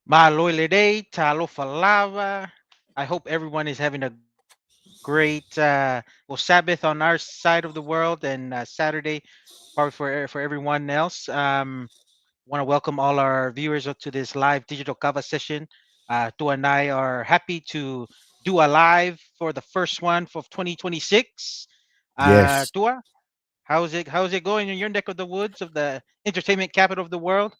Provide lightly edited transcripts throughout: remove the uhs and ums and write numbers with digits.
Maloy day, talo falava. I hope everyone is having a great Sabbath on our side of the world, and Saturday probably for everyone else. Want to welcome all our viewers to this live digital cover session. Tu and I are happy to do a live for the first one for 2026. Yes. Tua, how's it going in your neck of the woods of the entertainment capital of the world?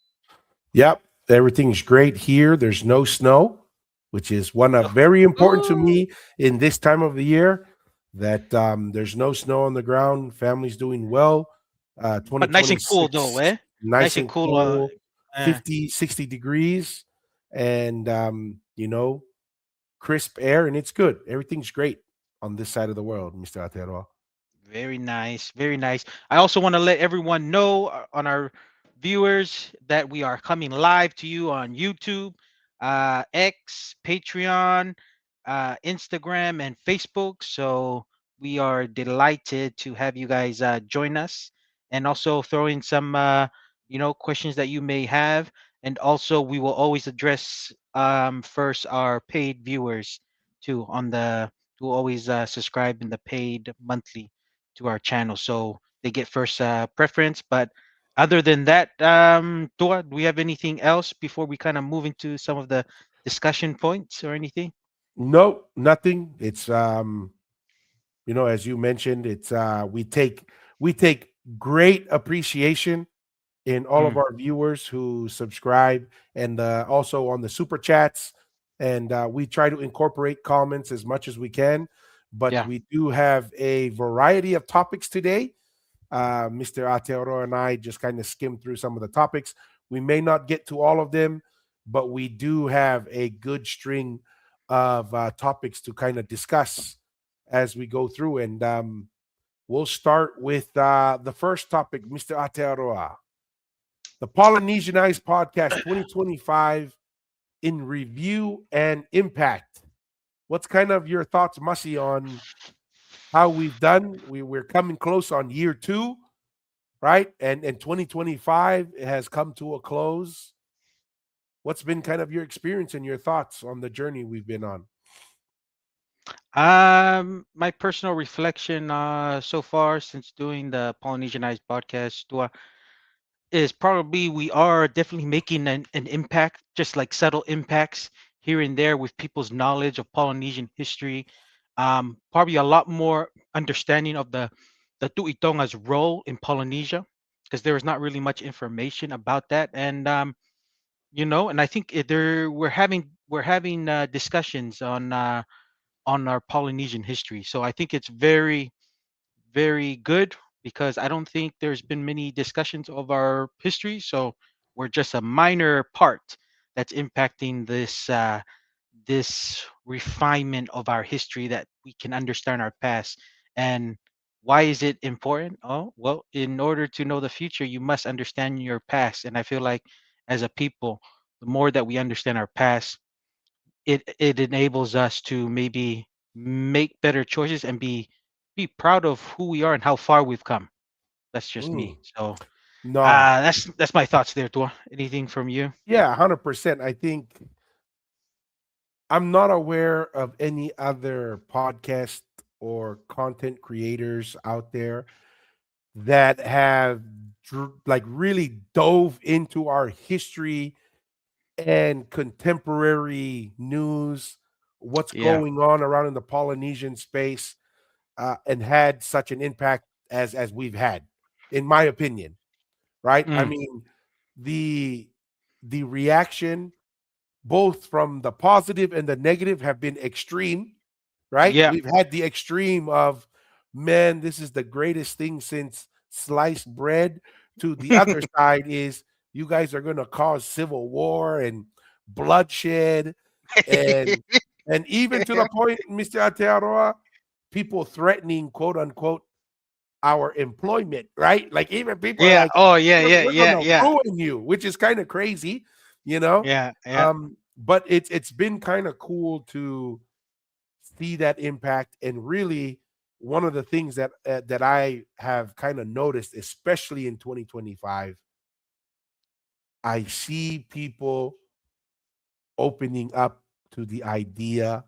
Yep. Everything's great here. There's no snow, which is one of very important to Ooh, me in this time of the year. That there's no snow on the ground. Family's doing well. but nice and cool though, 2026, eh? nice Nice and and cool. cool, Uh, 50, 60 degrees, and crisp air, and it's good. Everything's great on this side of the world, Mr. Ateroa. Very nice, very nice. I also want to let everyone know on our viewers that we are coming live to you on YouTube, X, Patreon, Instagram, and Facebook. So we are delighted to have you guys join us, and also throw in some, questions that you may have. And also, we will always address first our paid viewers too on the who always subscribe in the paid monthly to our channel, so they get first preference. But other than that, Tua, do we have anything else before we kind of move into some of the discussion points or anything? No, nothing. It's as you mentioned, it's we take great appreciation in all of Mm, our viewers who subscribe, and also on the super chats, and we try to incorporate comments as much as we can, but yeah. we do have a variety of topics today. Mr. Ateoro and I just kind of skimmed through some of the topics. We may not get to all of them, but we do have a good string of topics to kind of discuss as we go through. And we'll start with the first topic, Mr. Atearoa. The Polynesianized Podcast 2025 in review and impact. What's kind of your thoughts, Mussy, on how we've done? We're coming close on year two, right? And 2025 has come to a close. What's been kind of your experience and your thoughts on the journey we've been on? My personal reflection so far since doing the Polynesianized podcast, Tua, is probably we are definitely making an impact, just like subtle impacts here and there with people's knowledge of Polynesian history. Probably a lot more understanding of the Tuitonga's role in Polynesia, because there is not really much information about that. And and I think we're having discussions on our Polynesian history. So I think it's very, very good, because I don't think there's been many discussions of our history. So we're just a minor part that's impacting this refinement of our history, that we can understand our past. And why is it important? Oh, well, in order to know the future, you must understand your past. And I feel like as a people, the more that we understand our past, it enables us to maybe make better choices and be proud of who we are and how far we've come. That's just Mm, me. So no, that's my thoughts there, Tua. Anything from you? yeah, 100%. I think I'm not aware of any other podcast or content creators out there that have like really dove into our history and contemporary news, what's Yeah. going on around in the Polynesian space, and had such an impact as we've had, in my opinion. Right? I Mm, mean, the the reaction, both from the positive and the negative, have been extreme. Right? yeah. We've had the extreme of, man, this is the greatest thing since sliced bread. To the other side is, you guys are going to cause civil war and bloodshed, and even to the point, Mr. Aotearoa, people threatening, quote unquote, our employment, right? Like, even people are Yeah. like, Oh, yeah, we're, yeah, we're yeah, gonna yeah, ruin you, which is kind of crazy, you know. yeah, yeah. But it's been kind of cool to see that impact. And really, one of the things that I have kind of noticed, especially in 2025, I see people opening up to the idea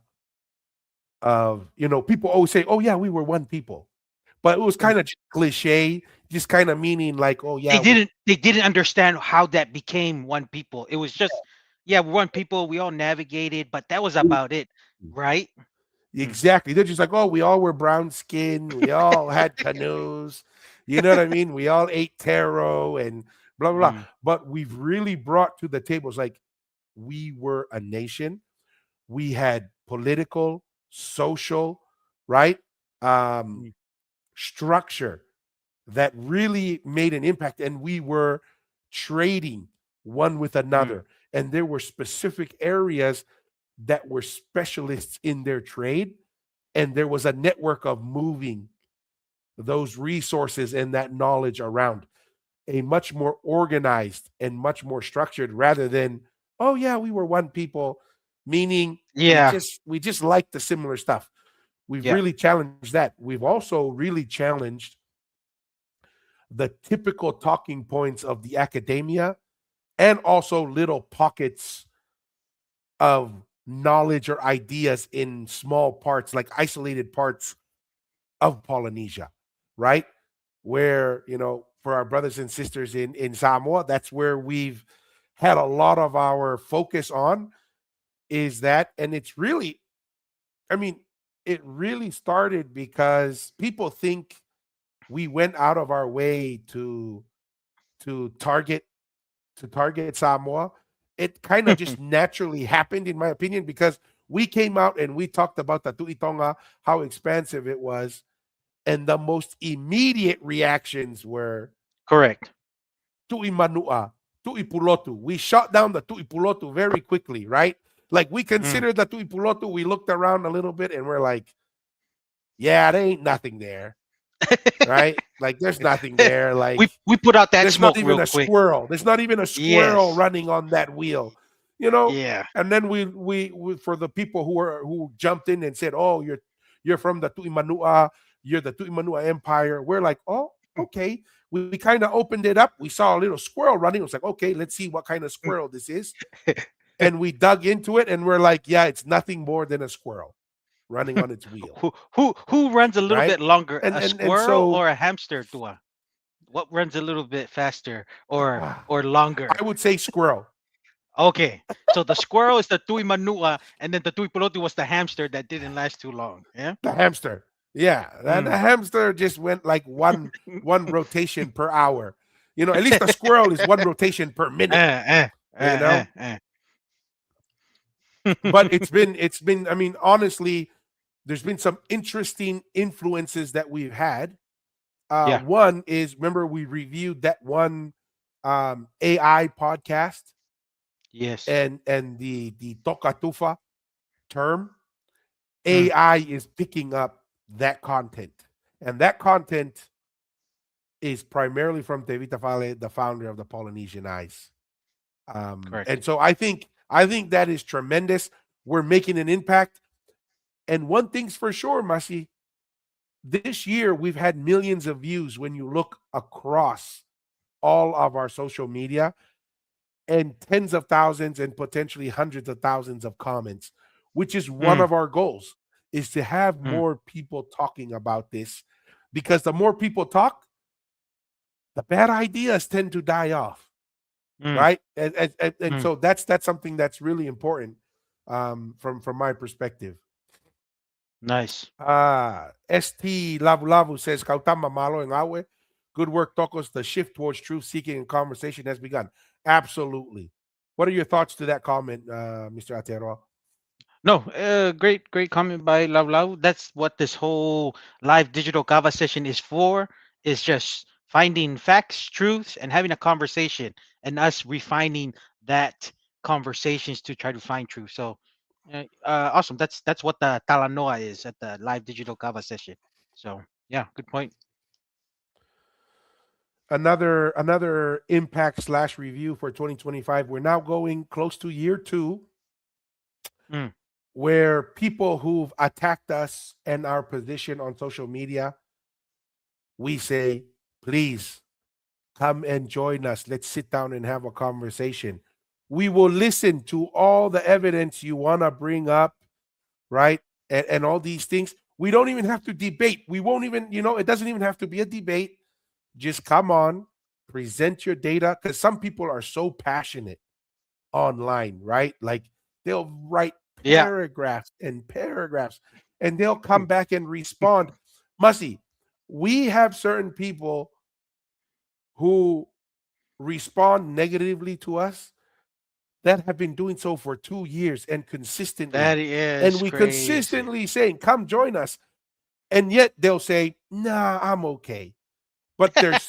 of, people always say, oh yeah, we were one people, but it was Mm. kind of cliche, just kind of meaning like, oh They yeah, we didn't understand how that became one people. It was just, yeah, we're one people. We all navigated, but that was about it, right? Mm, exactly. They're just like, oh, we all were brown skin. We all had canoes. You know what I mean? We all ate taro and blah, blah, blah. mm, But we've really brought to the table, it's like we were a nation. We had political, social, right? Um, mm, Structure that really made an impact. And we were trading one with mm, another. And there were specific areas that were specialists in their trade, and there was a network of moving those resources and that knowledge around, a much more organized and much more structured, rather than, oh yeah, we were one people, meaning yeah, we just like the similar stuff. We've yeah. really challenged that. We've also really challenged the typical talking points of the academia, and also little pockets of knowledge or ideas in small parts, like isolated parts of Polynesia, right? Where, for our brothers and sisters in Samoa, that's where we've had a lot of our focus on, is that. And it's really, I mean, it really started because people think we went out of our way to target to target Samoa. It kind of just naturally happened, in my opinion, because we came out and we talked about the Tuitonga, how expansive it was, and the most immediate reactions were Correct. Tui Manua, Tui Pulotu. We shot down the Tui Pulotu very quickly, right? Like we Mm. considered the Tui Pulotu, we looked around a little bit and we're like, yeah, there ain't nothing there, right? Like there's nothing there. Like We put out that there's not smoke even real a quick. squirrel. There's not even a squirrel Yes. running on that wheel, you know. Yeah. And then we for the people who jumped in and said, "Oh, you're from the Tuimanua, you're the Tuimanua Empire." We're like, "Oh, okay." We kind of opened it up. We saw a little squirrel running. It was like, "Okay, let's see what kind of squirrel this is." And we dug into it, and we're like, "Yeah, it's nothing more than a squirrel running on its wheel, Who runs a little right?" bit longer, And a and and squirrel so or a hamster, Tua? What runs a little bit faster I or longer? would say squirrel. Okay. So the squirrel is the tui manua, and then the tui pelote was the hamster that didn't last too long. Yeah. The hamster. Yeah, the Mm. hamster just went like one rotation per hour. At least the squirrel is one rotation per minute. You know, Eh. but it's been. I mean, honestly, there's been some interesting influences that we've had. Yeah. One is, remember, we reviewed that one AI podcast, Yes. and the tokatufa term. Mm. AI is picking up that content, and that content is primarily from Tevita Fale, the founder of the Polynesian Ice. And Correct. so I think that is tremendous. We're making an impact. And one thing's for sure, Masi, this year we've had millions of views when you look across all of our social media, and tens of thousands and potentially hundreds of thousands of comments, which is one Mm. of our goals, is to have Mm. more people talking about this, because the more people talk, the bad ideas tend to die off, Mm. right? And Mm. so that's something that's really important, from my perspective. Nice. St Lavu Lavu says, "Kautama malo en awe. Good work, Tokos. The shift towards truth seeking and conversation has begun." Absolutely. What are your thoughts to that comment, Mr. Atero? No, great comment by Lau Lau. That's what this whole live digital Kava session is for. Is just finding facts, truths, and having a conversation, and us refining that conversations to try to find truth. So, awesome. That's what the Talanoa is at the live digital Kava session. So, yeah, good point. Another impact slash review for 2025. We're now going close to year two, Mm, where people who've attacked us and our position on social media, we say, please come and join us. Let's sit down and have a conversation. We will listen to all the evidence you want to bring up, right? And all these things. We don't even have to debate. We won't even, it doesn't even have to be a debate. Just come on, present your data, because some people are so passionate online, right? Like they'll write Yeah. paragraphs and paragraphs and they'll come back and respond. Mussy, we have certain people who respond negatively to us that have been doing so for 2 years and consistently. That And is we crazy. consistently saying, come join us. And yet they'll say, nah, I'm okay. But they're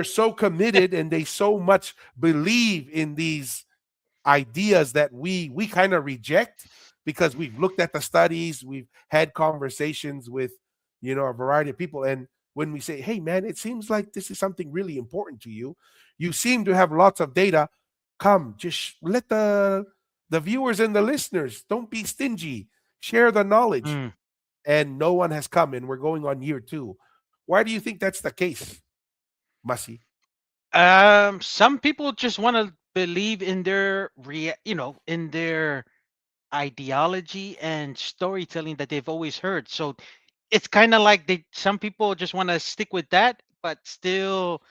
so committed and they so much believe in these ideas that we kind of reject because we've looked at the studies, we've had conversations with a variety of people, and when we say, hey man, it seems like this is something really important to you, you seem to have lots of data, come just let the viewers and the listeners, don't be stingy, share the knowledge. Mm. And no one has come, and we're going on year 2. Why do you think that's the case, Mussy? Some people just want to believe in their in their ideology and storytelling that they've always heard. So it's kind of like some people just want to stick with that, but still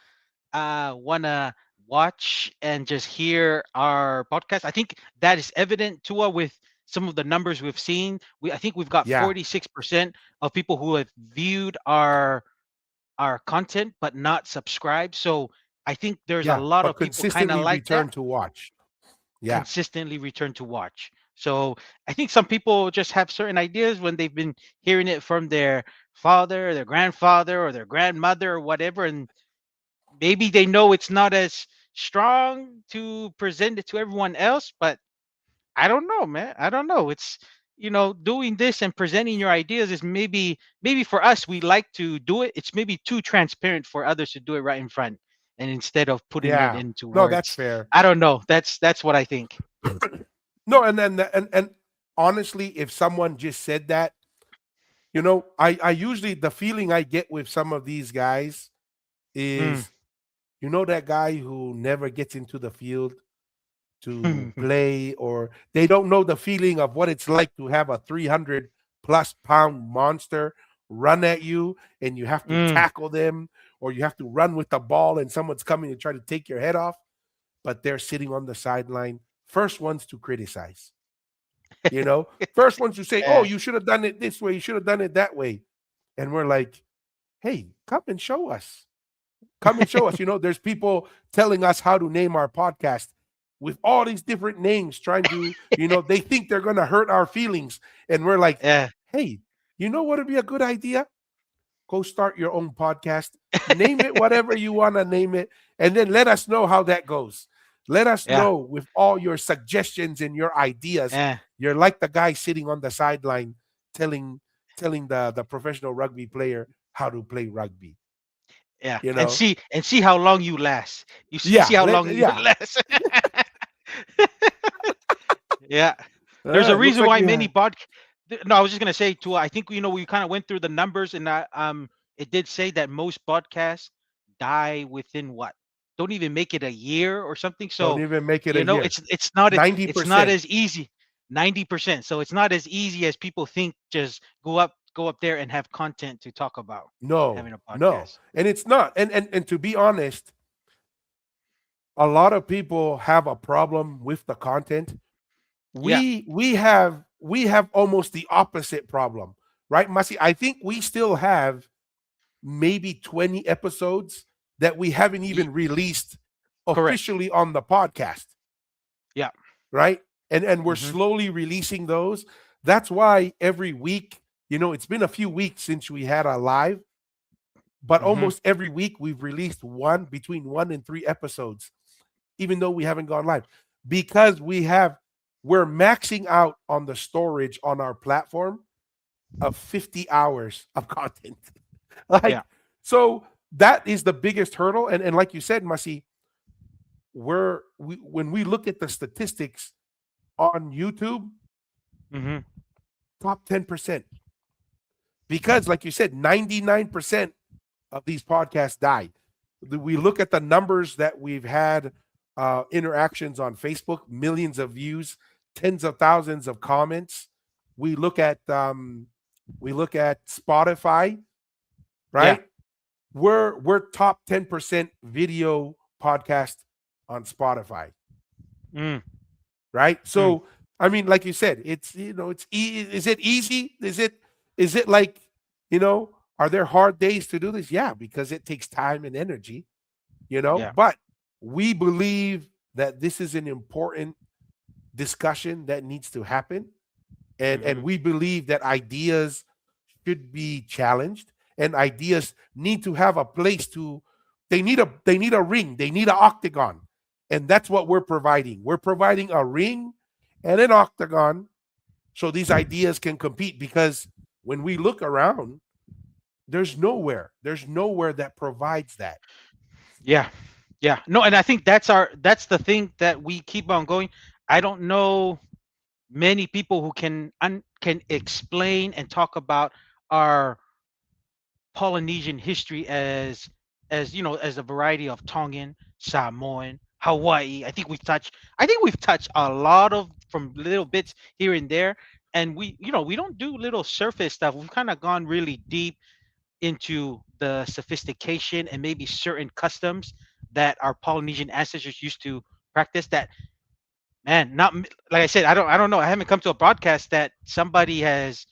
want to watch and just hear our podcast. I think that is evident to us with some of the numbers we've seen. I think we've got Yeah, 46% of people who have viewed our content but not subscribed. So I think there's a yeah, lot but of people kind of consistently like that, return to watch. Yeah, consistently return to watch. So I think some people just have certain ideas when they've been hearing it from their father, their grandfather, or their grandmother, or whatever, and maybe they know it's not as strong to present it to everyone else. But I don't know, man. I don't know. It's doing this and presenting your ideas is maybe for us we like to do it. It's maybe too transparent for others to do it right in front, and instead of putting it yeah. into No, that's words. fair. I don't know. That's what I think. No, and honestly, if someone just said that, I usually, the feeling I get with some of these guys Mm. is, that guy who never gets into the field to play, or they don't know the feeling of what it's like to have a 300 plus pound monster run at you and you have to Mm. tackle them, or you have to run with the ball and someone's coming to try to take your head off, but they're sitting on the sideline, first ones to criticize. You know, first ones to say, "Oh, Yeah. you should have done it this way. You should have done it that way." And we're like, "Hey, come and show us. Come and show us." There's people telling us how to name our podcast with all these different names, trying to, they think they're going to hurt our feelings. And we're like, Yeah. "Hey, you know what would be a good idea? Go start your own podcast. Name it whatever you want to name it, and then let us know how that goes. Let us Yeah. know with all your suggestions and your ideas. Yeah. You're like the guy sitting on the sideline telling telling the professional rugby player how to play rugby. Yeah. You And know? see how long you last. You see Yeah, how long you yeah. last. Yeah. There's a It looks reason like why we many have. no, I was just gonna say too. I think we kind of went through the numbers, and it did say that most podcasts die within what? Don't even make it a year or something. Don't So, even make it a year. it's not 90%. as easy. 90%. So it's not as easy as people think. Just go up there and have content to talk about No, having a no, podcast. and it's not. And to be honest, a lot of people have a problem with the content. Yeah. We have almost the opposite problem, right, Masi? I think we still have maybe 20 episodes that we haven't Ye- even released correct. officially on the podcast, Yeah. right? And we're Hmm. slowly releasing those. That's why every week, it's been a few weeks since we had a live, but Hmm. almost every week we've released between 1 and 3 episodes, even though we haven't gone live, because we're maxing out on the storage on our platform of 50 hours of content. Yeah. Like, so that is the biggest hurdle. And like you said, Masi, when we look at the statistics on YouTube, Hmm. top 10%. Because like you said, 99% of these podcasts died. We look at the numbers that we've had interactions on Facebook, millions of views, tens of thousands of comments. We look at Spotify, Yeah. right? We're top 10% video podcast on Spotify, Mm, right? mm. So I mean, like you said, it's is it easy? Is it like, are there hard days to do this? Yeah, because it takes time and energy, Yeah. but we believe that this is an important discussion that needs to happen, and Hmm. we believe that ideas should be challenged, and ideas need to have a place to, they need a ring, they need an octagon, and that's what we're providing a ring and an octagon so these ideas can compete, because when we look around, there's nowhere that provides that. Yeah. Yeah. No, and I think that's the thing that we keep on going. I don't know many people who can explain and talk about our Polynesian history as as a variety of Tongan, Samoan, Hawaii. I think we've touched a lot of from little bits here and there, and we don't do little surface stuff. We've kind of gone really deep into the sophistication and maybe certain customs that our Polynesian ancestors used to practice that, man, like I said, I don't know, I haven't come to a broadcast that somebody has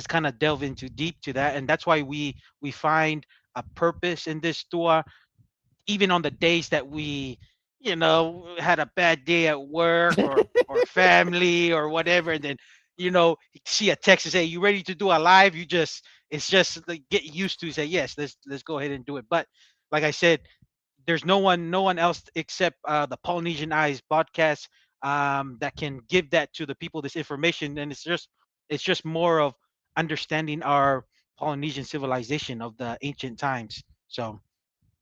kind of delved into deep to that, and that's why we find a purpose in this tour, even on the days that we had a bad day at work or family or whatever, and then you see a text and say you ready to do a live, it's just like get used to say yes, let's go ahead and do it. But like I said, there's no one else except the Polynesian Eyes podcast that can give that to the people, this information, and it's just more of understanding our Polynesian civilization of the ancient times. So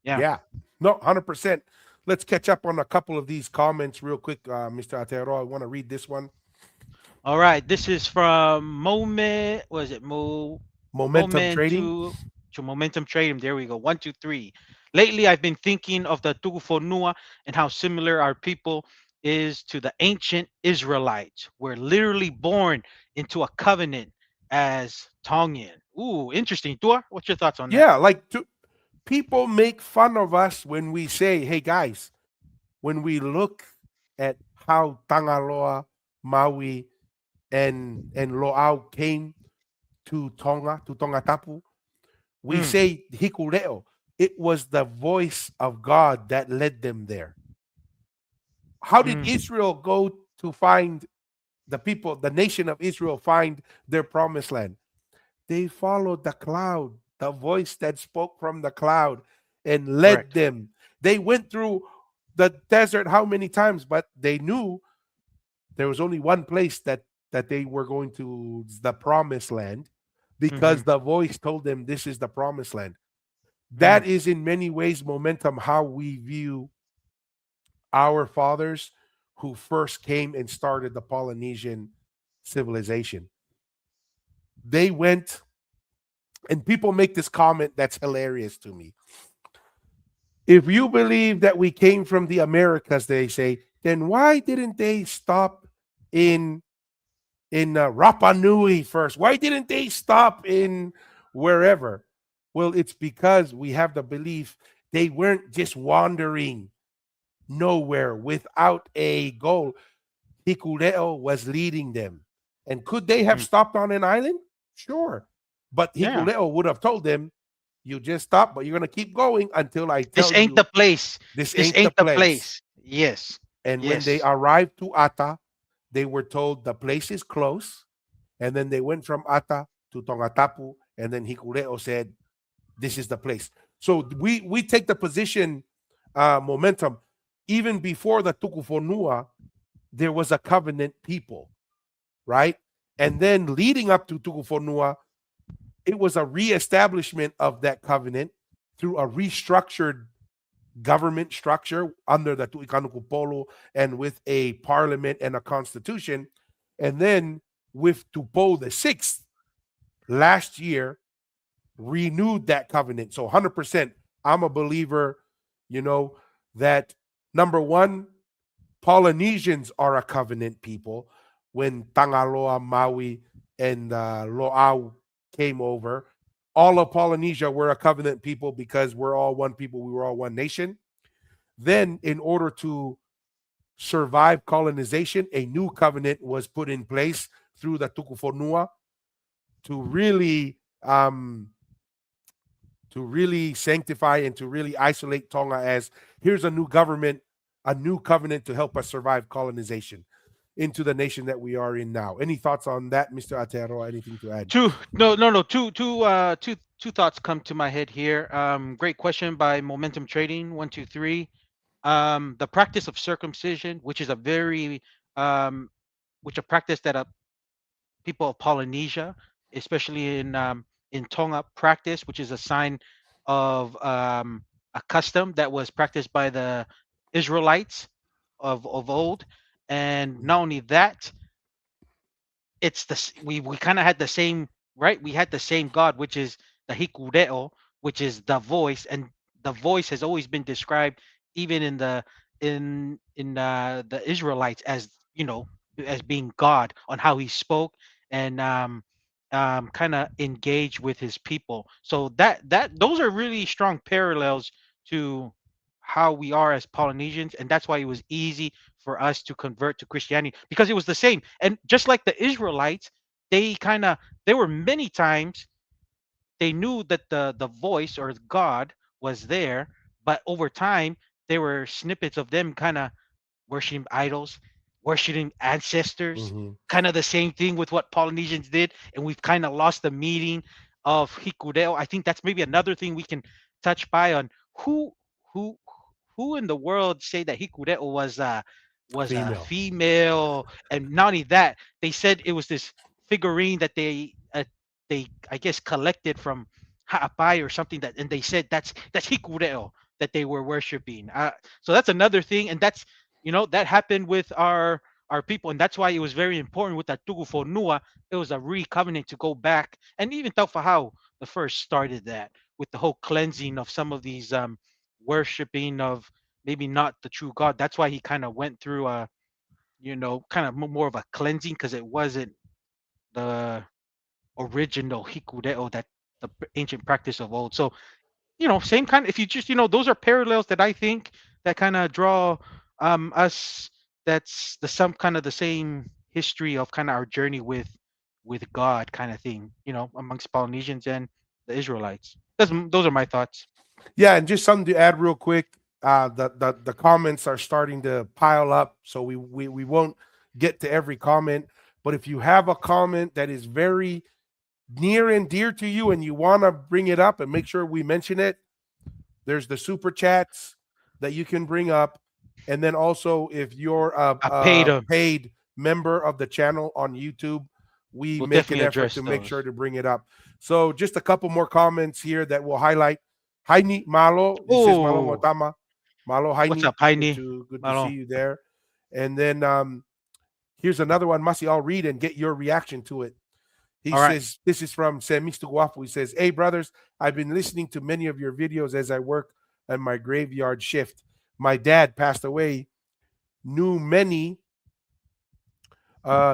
yeah. Yeah, no, 100%. Let's catch up on a couple of these comments real quick, Mr. Atero. I want to read this one. All right, this is from Moment. Was it Momentum Moment trading. to Momentum Trading? There we go. 1, 2, 3. Lately, I've been thinking of the Tugufonua and how similar our people is to the ancient Israelites. We're literally born into a covenant as Tongan. Ooh, interesting. Tua, what's your thoughts on that? Yeah, people make fun of us when we say, hey guys, when we look at how Tangaloa, Maui, and Loau came to Tonga Tapu, we Mm, say Hikuleo. It was the voice of God that led them there. How did mm, Israel go to find the nation of Israel find their promised land? They followed the cloud, the voice that spoke from the cloud and led correct. them. They went through the desert how many times, but they knew there was only one place that they were going to, the promised land, Mm-hmm, because the voice told them this is the promised land. mm, That is in many ways momentum how we view our fathers who first came and started the Polynesian civilization. They went, and people make this comment that's hilarious to me. If you believe that we came from the Americas, they say, then why didn't they stop in Rapa Nui first? Why didn't they stop in wherever? Well, it's because we have the belief they weren't just wandering nowhere without a goal. Hikuleo was leading them. And could they have mm. stopped on an island? Sure. But Yeah, Hikuleo would have told them, you just stop, but you're going to keep going until I this tell ain't the you place. this This ain't the ain't the place. place. Yes, And when they yes. arrived to Ata, they were told the place is close. And then they went from Ata to Tongatapu. And then Hikuleo said, this is the place. So we take the position, momentum. Even before the Tukufonua, there was a covenant people, right? And then leading up to Tukufonua, it was a reestablishment of that covenant through a restructured government structure under the Tuikanukupolo and with a parliament and a constitution. And then with Tupo the sixth last year, renewed that covenant. So 100%, I'm a believer, you know, that number one, Polynesians are a covenant people. When Tangaloa, Maui, and Lo'au came over, all of Polynesia were a covenant people because we're all one people. We were all one nation. Then, in order to survive colonization, a new covenant was put in place through the Tukufonua to really sanctify and to really isolate Tonga as here's a new government, a new covenant to help us survive colonization into the nation that we are in now. Any thoughts on that, Mr. Ateroa? Anything to add? Two, no, no, no. Two thoughts come to my head here. Great question by Momentum Trading 123. The practice of circumcision, which is a very, um, which a practice that people of Polynesia, especially in Tonga, practice, which is a sign of a custom that was practiced by the Israelites of old. And not only that, it's we kind of had the same, right, we had the same god, which is the hikureo, which is the voice, and the voice has always been described even in the Israelites as, as being god on how he spoke and kind of engage with his people. So that those are really strong parallels to how we are as Polynesians, and that's why it was easy for us to convert to Christianity because it was the same. And just like the Israelites, they kind of there were many times they knew that the voice or God was there, but over time there were snippets of them kind of worshiping idols, worshiping ancestors, Mm-hmm. kind of the same thing with what Polynesians did, and we've kind of lost the meaning of hikureo. I think that's maybe another thing we can touch by on who who who in the world say that hikureo was a Female. female, and not only that, they said it was this figurine that they I guess collected from Ha'apai or something that, and they said that's hikureo that they were worshiping. So that's another thing, and that's that happened with our people, and that's why it was very important with that tugu for Nua. It was a re-covenant to go back, and even Taufahau the first started that with the whole cleansing of some of these worshiping of maybe not the true God. That's why he kind of went through a kind of more of a cleansing because it wasn't the original hikureo that the ancient practice of old. So same kind. If you just those are parallels that I think that kind of draw us. That's the some kind of the same history of kind of our journey with God kind of thing. Amongst Polynesians and the Israelites. Those are my thoughts. Yeah, and just something to add real quick. The comments are starting to pile up, so we won't get to every comment. But if you have a comment that is very near and dear to you and you want to bring it up and make sure we mention it, there's the super chats that you can bring up. And then also, if you're I paid a them. paid member of the channel on YouTube, we We'll make an definitely effort to address make sure those. to bring it up. So, just a couple more comments here that will highlight. Haini Malo, he says Malo Oh, Motama. Malo what's Haini, up, Heine? good to see Malo. you there. And then here's another one, Masi. I'll read and get your reaction to it. He All right. says, this is from Mr. Guapo. He says, hey, brothers, I've been listening to many of your videos as I work on my graveyard shift. My dad passed away, knew many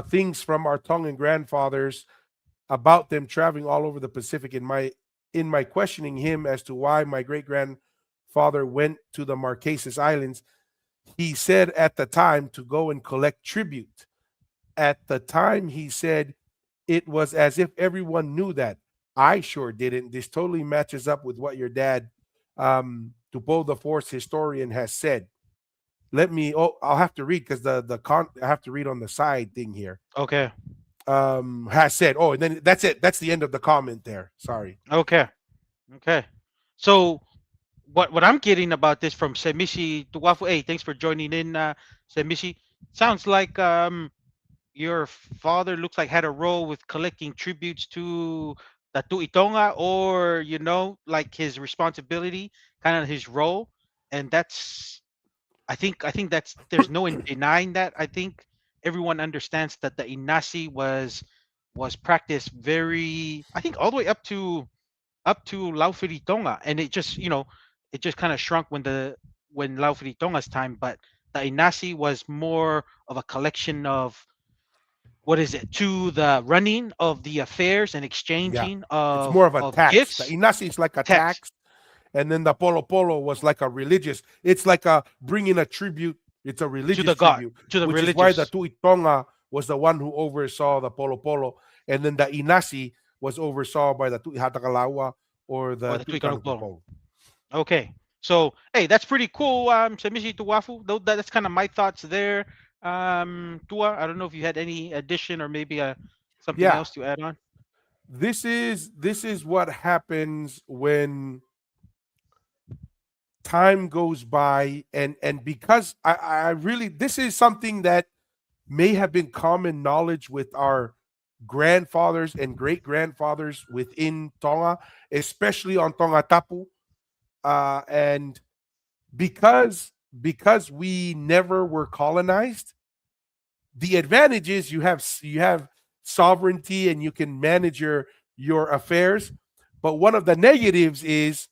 things from our Tongan grandfathers about them traveling all over the Pacific. In my questioning him as to why my great grandfather went to the Marquesas Islands, he said at the time to go and collect tribute. At the time, he said it was as if everyone knew that. I sure didn't. This totally matches up with what your dad, Tupo the Force historian, has said. Let me. Oh, I'll have to read because I have to read on the side thing here. Okay. Has said. Oh, and then that's it. That's the end of the comment there. Sorry. Okay. Okay. So what I'm getting about this from Semishi Tuwafu. Hey, thanks for joining in, Semishi. Sounds like your father looks like had a role with collecting tributes to the Tuitonga, or like his responsibility, kind of his role, and that's I think that's there's no in denying that. I think everyone understands that the Inasi was practiced very, I think, all the way up to Laufiritonga, and it just kind of shrunk when Laufiritonga's time, but the Inasi was more of a collection of, what is it, to the running of the affairs and Yeah. exchanging It's more of a of tax. The gifts, inasi is like a tax tax, and then the polo polo was like a religious. It's like a bringing a tribute. It's a to religious the god, tribute, to the which is why the religious, Tuitonga was the one who oversaw the polo polo, and then the inasi was oversaw by the Tuihatakalawa or or the the Tuikanuplo. Tuikanukupo. Okay. So, hey, that's pretty cool, Samishi Tuwafu. Though that's kind of my thoughts there. Tua, I don't know if you had any addition or maybe something Yeah, else to add on. this is what happens when time goes by, and because I really, this is something that may have been common knowledge with our grandfathers and great grandfathers within Tonga, especially on Tonga Tapu. And because we never were colonized, the advantage is you have sovereignty and you can manage your affairs. But one of the negatives is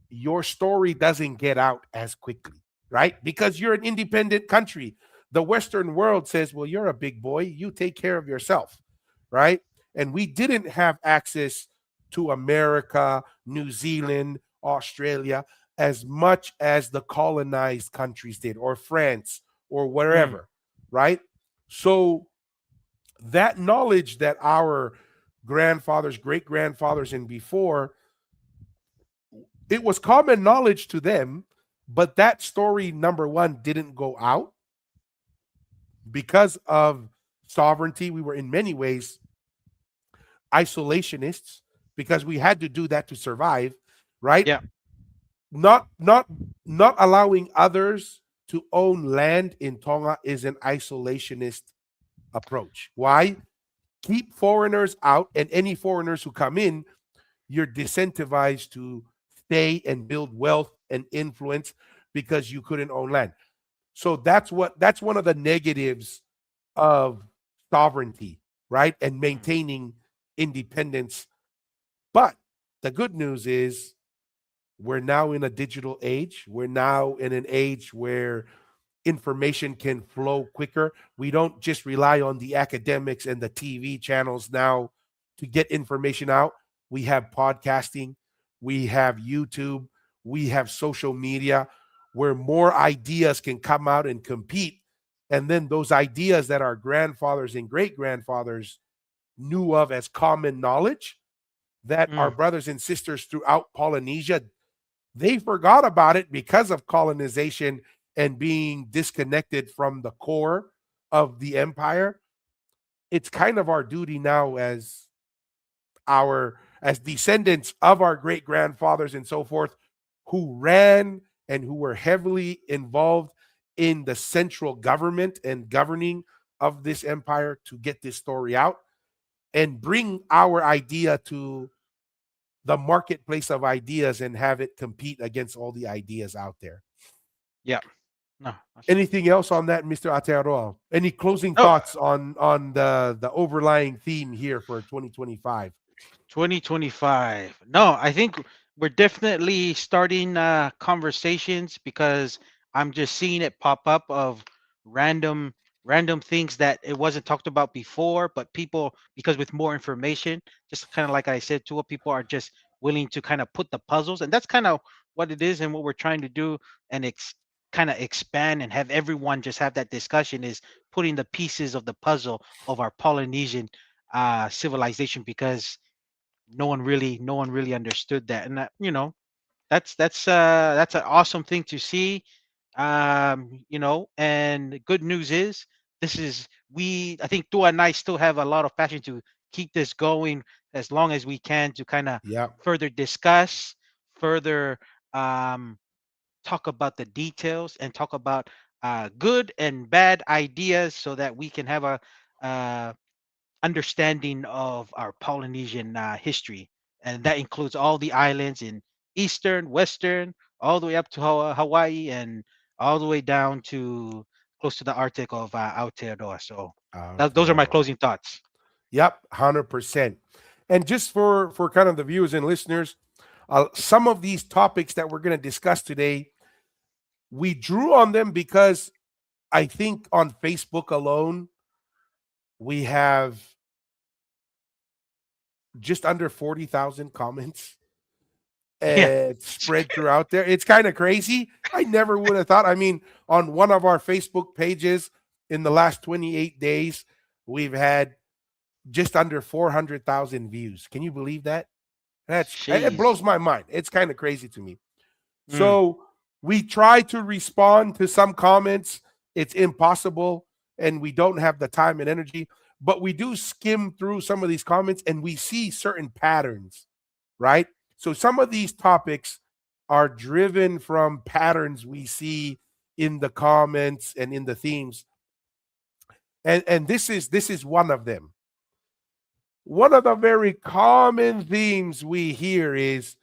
your story doesn't get out as quickly, right? Because you're an independent country. The Western world says, well, you're a big boy, you take care of yourself, right? And we didn't have access to America, New Zealand, Australia as much as the colonized countries did, or France, or Mm, wherever, right? So that knowledge that our grandfathers, great grandfathers, and before, it was common knowledge to them, but that story, number one, didn't go out because of sovereignty. We were in many ways isolationists because we had to do that to survive, right? yeah. Not allowing others to own land in Tonga is an isolationist approach. Why? Keep foreigners out, and any foreigners who come in, you're disincentivized to stay and build wealth and influence because you couldn't own land. So that's one of the negatives of sovereignty, right? And Mm, maintaining independence. But the good news is we're now in a digital age. We're now in an age where information can flow quicker. We don't just rely on the academics and the TV channels now to get information out. We have podcasting, we have YouTube, we have social media where more ideas can come out and compete. And then those ideas that our grandfathers and great grandfathers knew of as common knowledge, that our mm, brothers and sisters throughout Polynesia, they forgot about it because of colonization and being disconnected from the core of the empire. It's kind of our duty now as descendants of our great grandfathers and so forth who ran and who were heavily involved in the central government and governing of this empire to get this story out and bring our idea to the marketplace of ideas and have it compete against all the ideas out there. yeah. No. Anything else on that, Mr. Atearoa? Any closing Oh, thoughts on the overlying theme here for 2025? 2025. No, I think we're definitely starting conversations because I'm just seeing it pop up of random random things that it wasn't talked about before, but people, because with more information, just kind of like I said to what people are just willing to kind of put the puzzles, and that's kind of what it is and what we're trying to do, and kind of expand and have everyone just have that discussion is putting the pieces of the puzzle of our Polynesian civilization, because no one really understood that, and that, that's an awesome thing to see. And the good news is, this is we I think Tua and I still have a lot of passion to keep this going as long as we can, to kind of Yeah. further discuss, further um talk about the details, and talk about good and bad ideas, so that we can have a uh understanding of our Polynesian history, and that includes all the islands in Eastern, Western, all the way up to Hawaii, and all the way down to close to the Arctic of Aotearoa. So those are my Aotearoa. closing thoughts. Yep, 100%. And just for kind of the viewers and listeners, some of these topics that we're going to discuss today, we drew on them because I think on Facebook alone, we have just under 40,000 comments Yeah. spread throughout there. It's kind of crazy. I never would have thought. I mean, on one of our Facebook pages in the last 28 days, we've had just under 400,000 views. Can you believe that? It Jeez. blows my mind. It's kind of crazy to me. Mm. So we try to respond to some comments. It's impossible, and we don't have the time and energy. But we do skim through some of these comments, and we see certain patterns, right? So some of these topics are driven from patterns we see in the comments and in the themes, and this is one of them. One of the very common themes we hear is,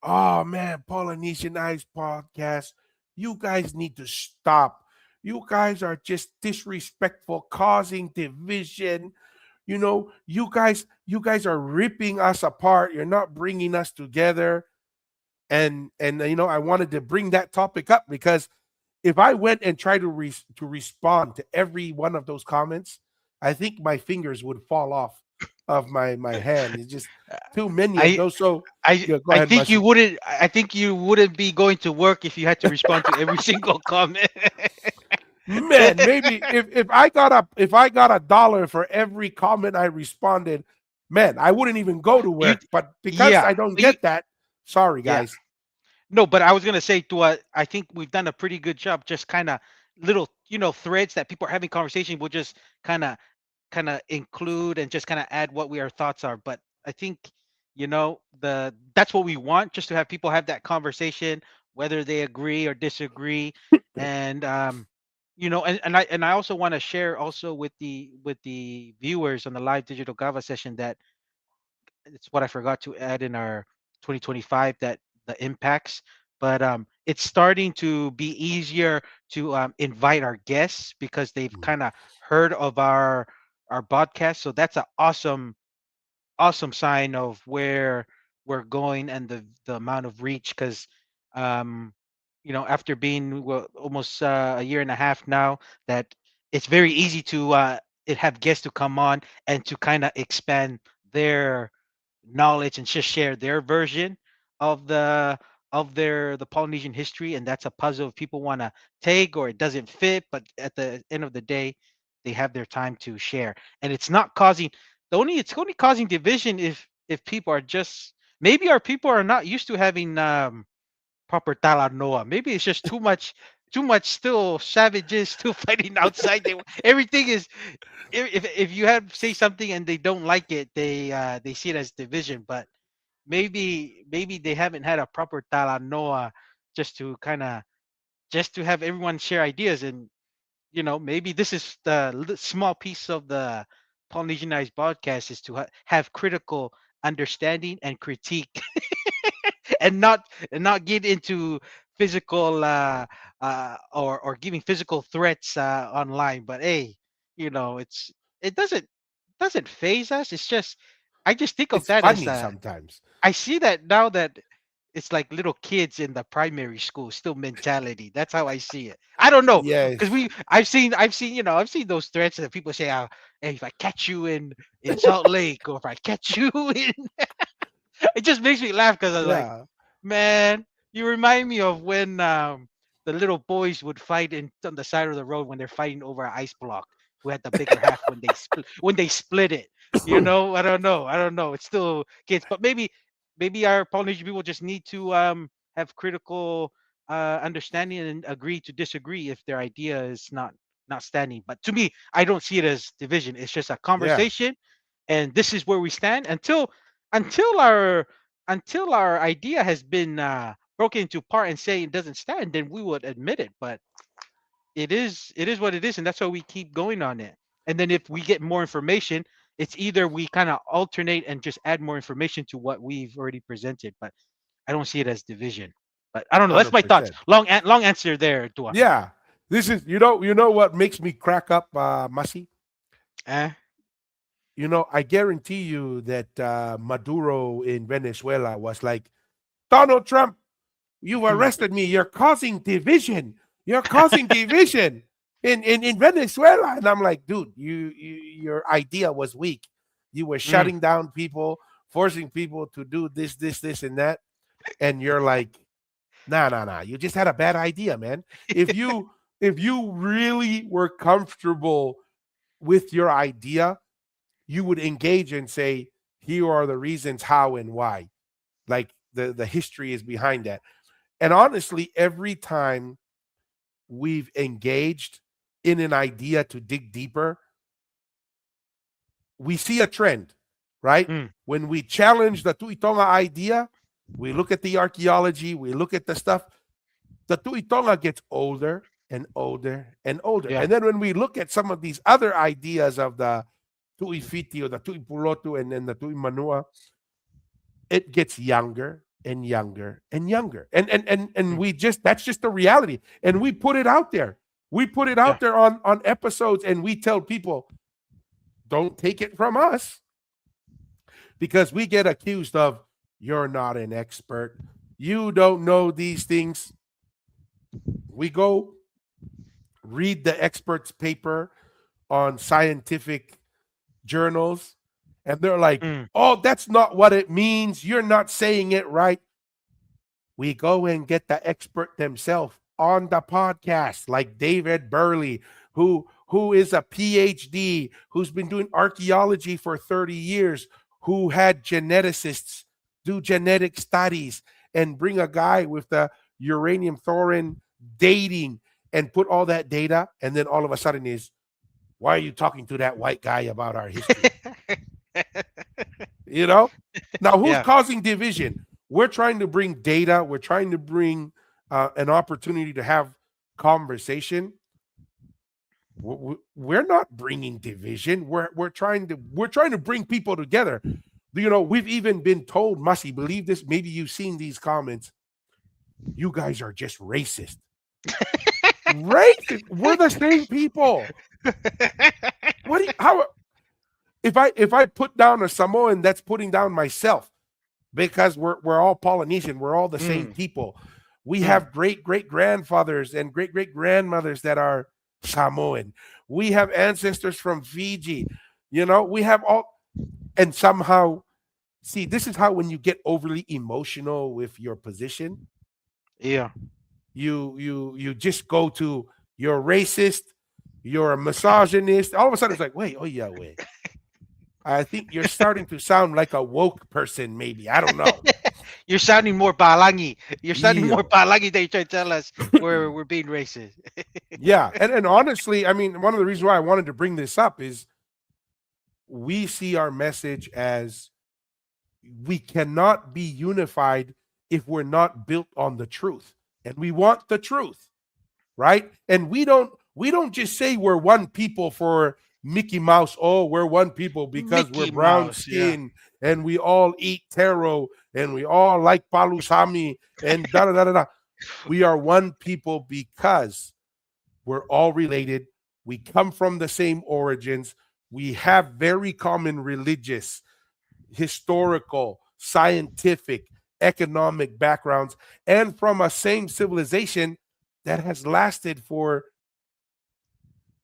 "Oh man, Polynesian Ice podcast, you guys need to stop. You guys are just disrespectful, causing division. You guys are ripping us apart. You're not bringing us together." And I wanted to bring that topic up because if I went and tried to respond to every one of those comments, I think my fingers would fall off of my hand. It's just too many of I those. So I yeah, go I ahead, think you Masi. wouldn't. I think you wouldn't be going to work if you had to respond to every single comment. Man, maybe if I got a dollar for every comment I responded, man, I wouldn't even go to you, work. But because yeah, I don't you, get that, sorry yeah. guys. No, but I was gonna say, to I think we've done a pretty good job. Just kind of little, threads that people are having conversation. We'll just kind of include and just kind of add what our thoughts are. But I think the that's what we want, just to have people have that conversation, whether they agree or disagree. And and I also want to share also with the viewers on the live digital Gava session that it's what I forgot to add in our 2025, that the impacts. But it's starting to be easier to invite our guests because they've Mm. kind of heard of our podcast. So that's an awesome sign of where we're going and the amount of reach. Because after being, well, almost a year and a half now, that it's very easy to have guests to come on and to kind of expand their knowledge and just share their version of the Polynesian history. And that's a puzzle if people want to take, or it doesn't fit, but at the end of the day, they have their time to share. And it's not causing it's only causing division if people are just, maybe our people are not used to having proper talanoa. Maybe it's just too much still savages still fighting outside. Everything is, if you have say something and they don't like it, they see it as division. But maybe they haven't had a proper talanoa, just to just to have everyone share ideas. And maybe this is the small piece of the Polynesianized podcast, is to have critical understanding and critique, and not get into physical or giving physical threats online. But hey, it doesn't phase us. It's just, I just think of It's that as funny sometimes. I see that now, that it's like little kids in the primary school still mentality. That's how I see it. I don't know, because Yes. I've seen those threats that people say, hey, if I catch you in Salt Lake, or if I catch you in, it just makes me laugh, because I was like, Yeah. man, you remind me of when the little boys would fight on the side of the road when they're fighting over an ice block. Who had the bigger half when they split it? I don't know. It's still kids, but maybe our Polynesian people just need to have critical understanding and agree to disagree if their idea is not standing. But to me, I don't see it as division. It's just a Yeah. conversation, and this is where we stand until our until our idea has been broken into part and say it doesn't stand. Then we would admit it. But it is what it is, and that's why we keep going on it. And then if we get more information, it's either we kind of alternate and just add more information to what we've already presented. But I don't see it as division. But I don't know. That's my thoughts. 100%. Long answer there, Dua. Yeah. This is you know what makes me crack up, Masi? Eh? I guarantee you that Maduro in Venezuela was like, "Donald Trump, you arrested me. You're causing division. You're causing division." in Venezuela. And I'm like, dude, your idea was weak. You were Mm. shutting down people, forcing people to do this, and that. And you're like, nah, nah, nah. You just had a bad idea, man. If you really were comfortable with your idea, you would engage and say, here are the reasons how and why. Like the history is behind that. And honestly, every time we've engaged in an idea to dig deeper, we see a trend, right? Mm. When we challenge the Tuitonga idea, we look at the archaeology, we look at the stuff, the Tuitonga gets older and older and older. Yeah. And then when we look at some of these other ideas of the Tuifiti or the Tuipulotu and then the Tuimanua, it gets younger and younger and younger. And Mm. we just that's just the reality. And we put it out there. We put it Yeah. out there on episodes and we tell people, don't take it from us because we get accused of you're not an expert. You don't know these things. We go read the expert's paper on scientific journals and they're like, Mm. "Oh, that's not what it means. You're not saying it right." We go and get the expert themselves on the podcast, like David Burley, who is a PhD, who's been doing archaeology for 30 years, who had geneticists do genetic studies and bring a guy with the uranium thorium dating and put all that data, and then all of a sudden is, why are you talking to that white guy about our history? You know? Now, who's Yeah. causing division? We're trying to bring data, we're trying to bring an opportunity to have conversation. We're not bringing division. We're trying to bring people together. We've even been told, Masi, believe this, maybe you've seen these comments. You guys are just racist. Racist. We're the same people. What do you, how if I put down a Samoan, that's putting down myself because we're all Polynesian. We're all the same Mm. people. We Mm. have great great grandfathers and great great grandmothers that are Samoan. We have ancestors from Fiji. We have all, and somehow, see, this is how when you get overly emotional with your position, Yeah. you just go to you're racist, you're a misogynist. All of a sudden, it's like, wait, oh yeah, wait. I think you're starting to sound like a woke person, maybe. I don't know. You're sounding more balangi. You're sounding more Yeah. balangi than you try to tell us we're being racist. Yeah. And honestly, I mean, one of the reasons why I wanted to bring this up is we see our message as we cannot be unified if we're not built on the truth. And we want the truth, right? And we don't just say we're one people for Mickey Mouse. Oh, we're one people because we're Mickey brown Mouse, yeah. skin and we all eat taro and we all like palusami and da da da da da. We are one people because we're all related. We come from the same origins. We have very common religious, historical, scientific, economic backgrounds, and from a same civilization that has lasted for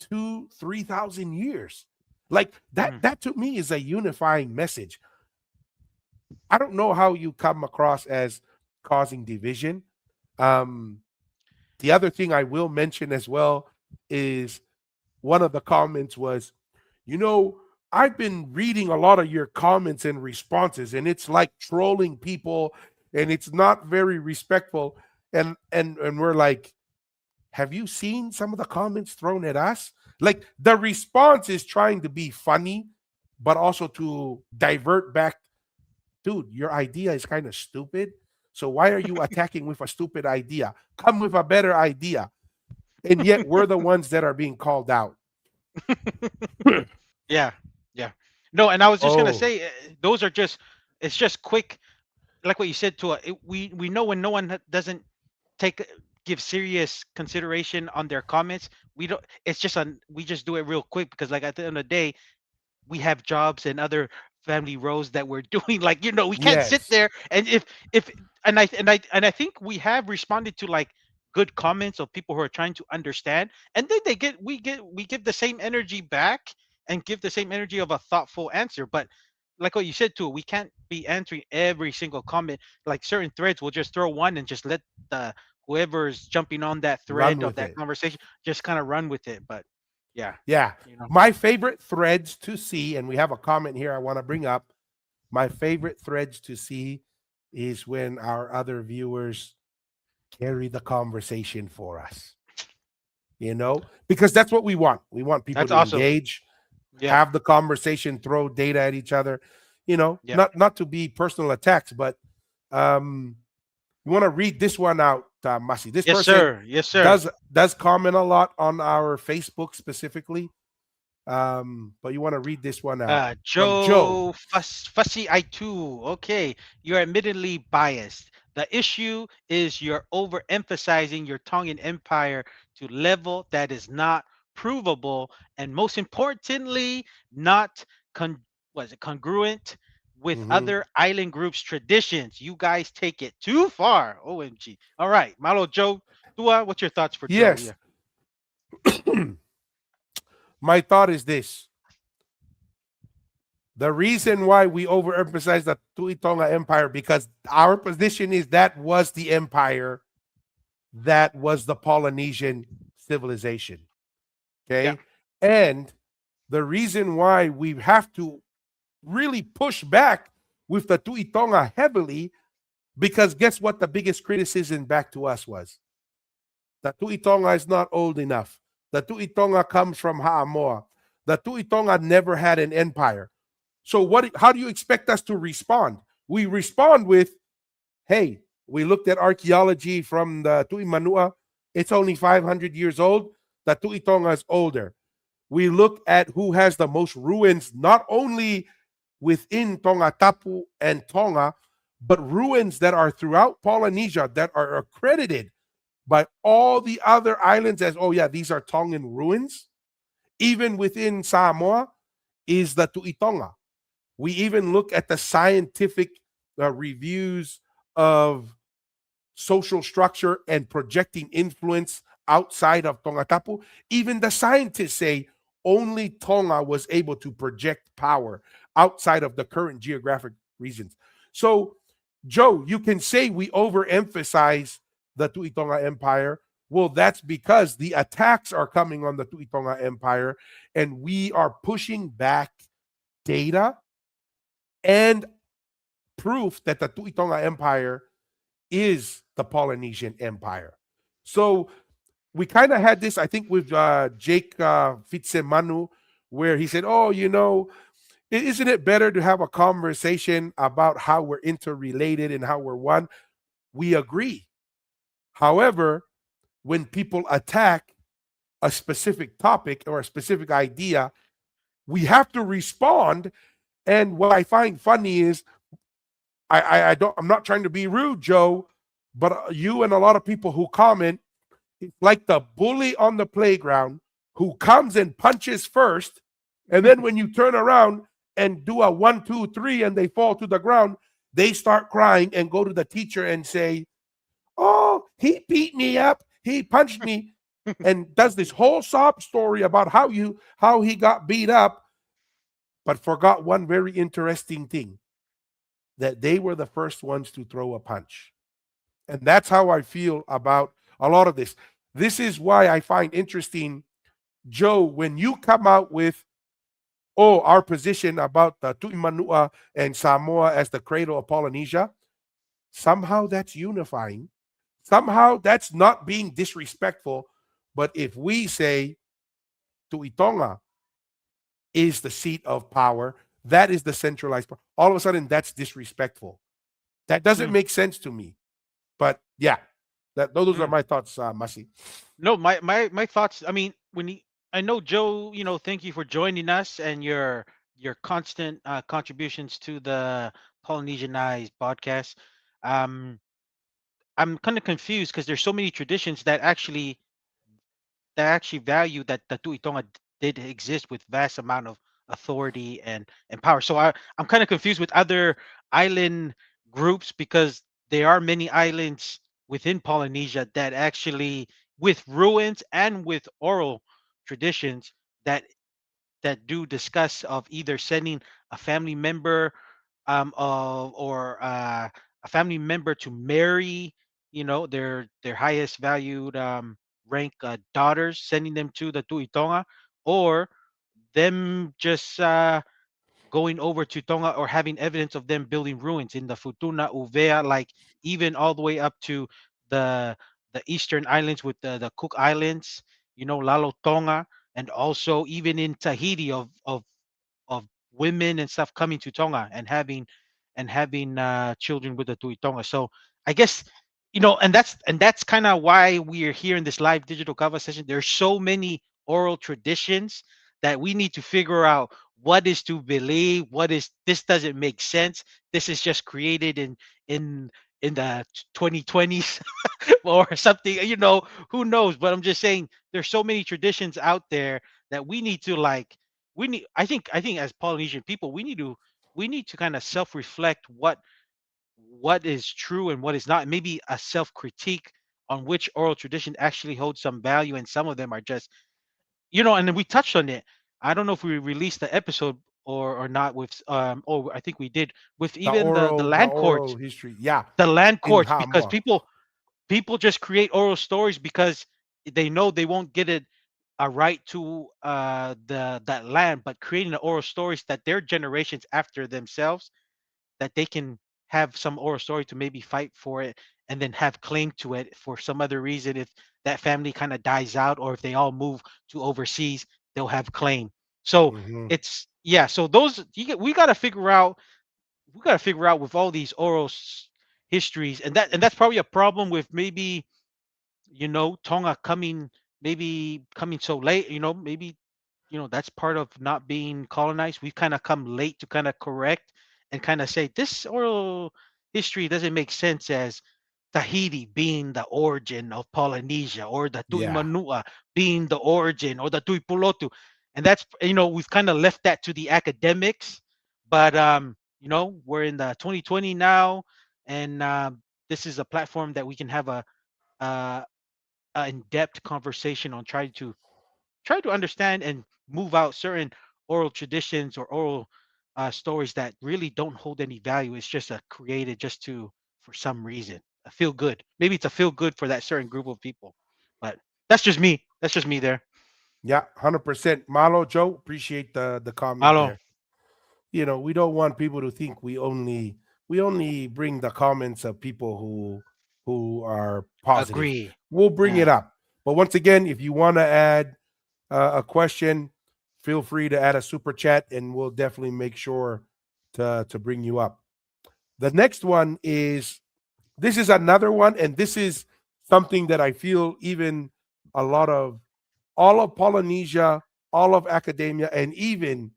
3,000 years. Like that, Mm. that to me is a unifying message. I don't know how you come across as causing division. Um, the other thing I will mention as well is one of the comments was, you know, I've been reading a lot of your comments and responses, and it's like trolling people, and it's not very respectful. And we're like, have you seen some of the comments thrown at us? Like the response is trying to be funny, but also to divert back. Dude, your idea is kind of stupid. So why are you attacking with a stupid idea? Come with a better idea. And yet we're the ones that are being called out. Yeah. Yeah. No, and I was just gonna Oh, say, those are just, it's just quick, like what you said to we know when no one doesn't take give serious consideration on their comments. We don't. It's just we just do it real quick because like at the end of the day, we have jobs and other family roles that we're doing. Like we can't sit yes. there and if and I think we have responded to like good comments of people who are trying to understand, and then we give the same energy back and give the same energy of a thoughtful answer. But like what you said too, we can't be answering every single comment. Like certain threads, we'll just throw one and just let the whoever's jumping on that Run thread of with that it. conversation just kind of run with it. But yeah, Yeah. you know, My favorite threads to see, and we have a comment here I want to bring up. My favorite threads to see is when our other viewers carry the conversation for us, because that's what we want. We want people that's to awesome. engage, Yep, have the conversation, throw data at each other, yep. not to be personal attacks, but um, you want to read this one out, Masi. This Yes, person sir. Yes, sir. does comment a lot on our Facebook specifically, but you want to read this one out from Joe. Fussy I too. Okay, you're admittedly biased. The issue is you're overemphasizing your Tongan Empire to level that is not provable, and most importantly, not was it congruent with Hmm. other island groups' traditions. You guys take it too far. OMG. All right, Malo Joe. Tua, what's your thoughts for Joe? Yes. Yeah. My thought is this: the reason why we overemphasize the Tuitonga Empire, because our position is that was the empire, that was the Polynesian civilization. Yeah. Okay. And the reason why we have to really push back with the Tuitonga heavily, because guess what the biggest criticism back to us was? The Tuitonga is not old enough. The Tuitonga comes from Haamoa. The Tuitonga never had an empire. So how do you expect us to respond? We respond with, hey, we looked at archaeology from the Tuimanua. It's only 500 years old. The Tuitonga is older. We look at who has the most ruins, not only within Tonga Tapu and Tonga, but ruins that are throughout Polynesia that are accredited by all the other islands as, oh, yeah, these are Tongan ruins. Even within Samoa is the Tuitonga. We even look at the scientific reviews of social structure and projecting influence outside of Tongatapu. Even the scientists say only Tonga was able to project power outside of the current geographic regions. So, Joe, you can say we overemphasize the Tuitonga Empire. Well, that's because the attacks are coming on the Tuitonga Empire, and we are pushing back data and proof that the Tuitonga Empire is the Polynesian Empire. So we kind of had this, I think, with Jake Fitzemanu, where he said, "Oh, isn't it better to have a conversation about how we're interrelated and how we're one?" We agree. However, when people attack a specific topic or a specific idea, we have to respond. And what I find funny is I don't, I'm not trying to be rude, Joe, but you and a lot of people who comment, it's like the bully on the playground who comes and punches first, and then when you turn around and do a 1, 2, 3 and they fall to the ground, they start crying and go to the teacher and say, "Oh, he beat me up, he punched me," and does this whole sob story about how he got beat up, but forgot one very interesting thing, that they were the first ones to throw a punch. And that's how I feel about a lot of this. This is why I find interesting, Joe, when you come out with, oh, our position about the Tuimanua and Samoa as the cradle of Polynesia, somehow that's unifying. Somehow that's not being disrespectful. But if we say Tuitonga is the seat of power, that is the centralized power, all of a sudden that's disrespectful. That doesn't Mm, make sense to me. But yeah, those are mm. my thoughts, Masi. No, my thoughts. I mean, I know Joe. Thank you for joining us and your constant contributions to the Polynesianized podcast. Um, I'm kind of confused because there's so many traditions that actually value that the Tuitonga did exist with vast amount of authority and power. So I'm kind of confused with other island groups because there are many islands within Polynesia that actually, with ruins and with oral traditions, that do discuss of either sending a family member, or a family member to marry, their highest valued rank daughters, sending them to the Tuitonga, or them just going over to Tonga, or having evidence of them building ruins in the Futuna, Uvea, like even all the way up to the eastern islands with the Cook Islands, Lalo Tonga, and also even in Tahiti of women and stuff coming to Tonga and having children with the Tui Tonga. So I guess, and that's kind of why we are here in this live digital kava session. There's so many oral traditions that we need to figure out what is to believe, what is this doesn't make sense. This is just created in in the 2020s or something, who knows. But I'm just saying there's so many traditions out there that we need to like we need I think as Polynesian people we need to kind of self-reflect what is true and what is not, maybe a self-critique on which oral tradition actually holds some value, and some of them are just, and then we touched on it. I don't know if we released the episode or not with I think we did, with even the The land oral courts. history. Yeah, The land in courts, because Hamua. people just create oral stories because they know they won't get it a right to the that land, but creating the oral stories that their generations after themselves, that they can have some oral story to maybe fight for it, and then have claim to it for some other reason. If that family kind of dies out, or if they all move to overseas, they'll have claim. So Hmm. it's, yeah, so those we got to figure out with all these histories, and that's probably a problem with maybe, Tonga coming so late, maybe, that's part of not being colonized. We've kind of come late to kind of correct and kind of say this oral history doesn't make sense, as Tahiti being the origin of Polynesia, or the Yeah. Tuimanua being the origin, or the Tuipulotu. And that's, we've kind of left that to the academics. But we're in the 2020 now, and this is a platform that we can have uh, a in-depth conversation on try to understand and move out certain oral traditions or oral stories that really don't hold any value. It's just created just to, for some reason, a feel good. Maybe it's a feel good for that certain group of people. But that's just me. That's just me there. Yeah, 100%. Malo Joe, appreciate the comment Malo, there. We don't want people to think we only bring the comments of people who are positive. agree. We'll bring it Yeah, up. But once again, if you want to add a question, feel free to add a super chat, and we'll definitely make sure to bring you up. The next one is this is another one, and this is something that I feel even a lot of all of Polynesia, all of academia, and even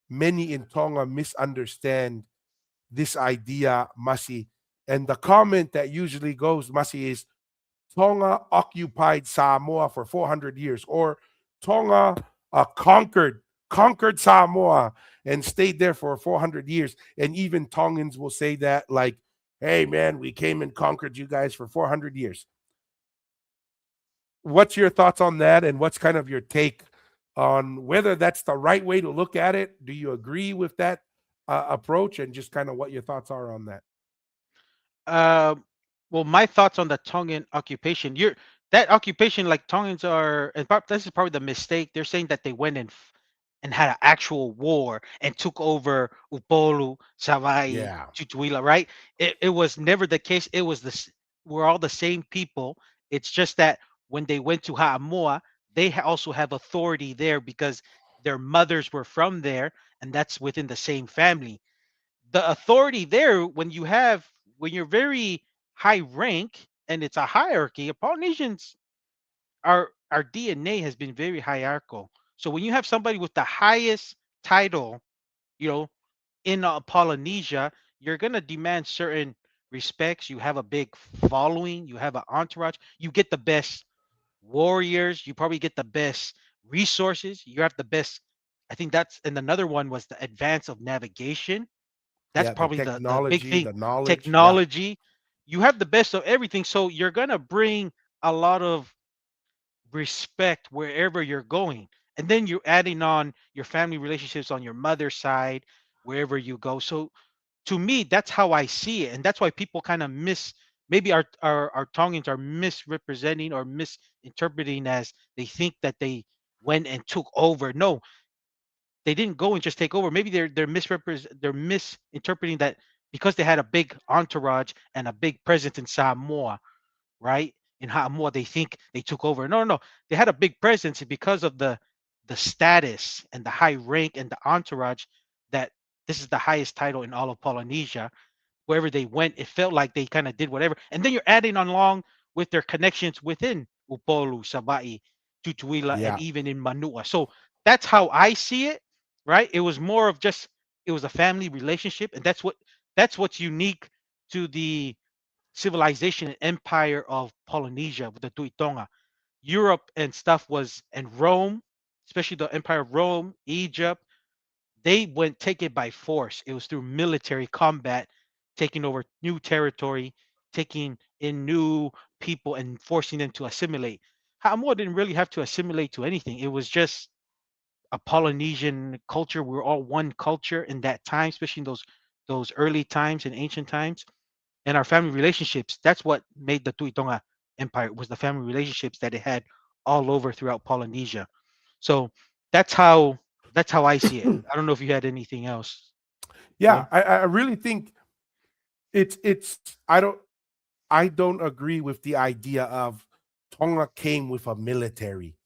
many in Tonga misunderstand this idea, Masi. And the comment that usually goes, Masi, is Tonga occupied Samoa for 400 years, or Tonga conquered Samoa and stayed there for 400 years. And even Tongans will say that, like, hey, man, we came and conquered you guys for 400 years. What's your thoughts on that? And what's kind of your take on whether that's the right way to look at it? Do you agree with that approach? And just kind of what your thoughts are on that? Um, well, my thoughts on the Tongan occupation. That occupation, like Tongans are, and this is probably the mistake. They're saying that they went and had an actual war and took over Upolu, Savai, Yeah. Tutuila, right? It was never the case. We're all the same people. It's just that when they went to Haamoa, they also have authority there because their mothers were from there, and that's within the same family. The authority there, when you're very high rank and it's a hierarchy, Polynesians, our DNA has been very hierarchical. So when you have somebody with the highest title, you know, in Polynesia, you're gonna demand certain respects. You have a big following, you have an entourage, you get the best warriors, you probably get the best resources, you have the best. I think that's, and another one was the advance of navigation. That's Yeah. The probably the big technology, thing. the knowledge. Yeah. Technology. you have the best of everything, so you're gonna bring a lot of respect wherever you're going. And then you're adding on your family relationships on your mother's side wherever you go. So to me, that's how I see it. And that's why people kind of maybe our Tongans are misrepresenting or misinterpreting as they think that they went and took over. No, they didn't go and just take over. Maybe they're misinterpreting that because they had a big entourage and a big presence in Samoa, right? In Samoa, they think they took over. No, no, no. They had a big presence because of the status and the high rank and the entourage that this is the highest title in all of Polynesia. Wherever they went, it felt like they kind of did whatever. And then you're adding along with their connections within Upolu, Sabai, Tutuila, and Yeah. even in Manua. So that's how I see it, right? It was more of just it was a family relationship, and that's what's unique to the civilization and empire of Polynesia with the Tuitonga. Europe and stuff was and Rome, especially the Empire of Rome, Egypt, they went take it by force. It was through military combat, taking over new territory, taking in new people and forcing them to assimilate. Samoa didn't really have to assimilate to anything. It was just a Polynesian culture. We were all one culture in that time, especially in those early times and ancient times. And our family relationships, that's what made the Tuitonga Empire was the family relationships that it had all over throughout Polynesia. So that's how that's how I see it. I don't know if you had anything else, Yeah, Glenn. I really think it's I don't agree with the idea of Tonga came with a military,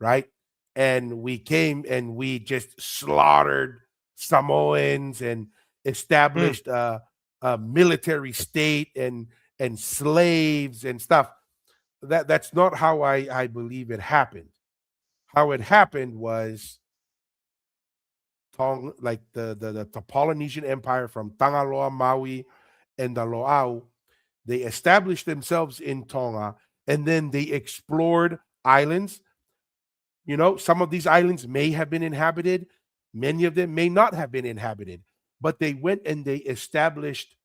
right? And we came and we just slaughtered Samoans and Mm, established a military state and slaves and stuff. That's not how I believe it happened. How it happened was like the Polynesian Empire from Tangaloa, Maui, and the Loau. They established themselves in Tonga, and then they explored islands. Some of these islands may have been inhabited, many of them may not have been inhabited, but they went and they established,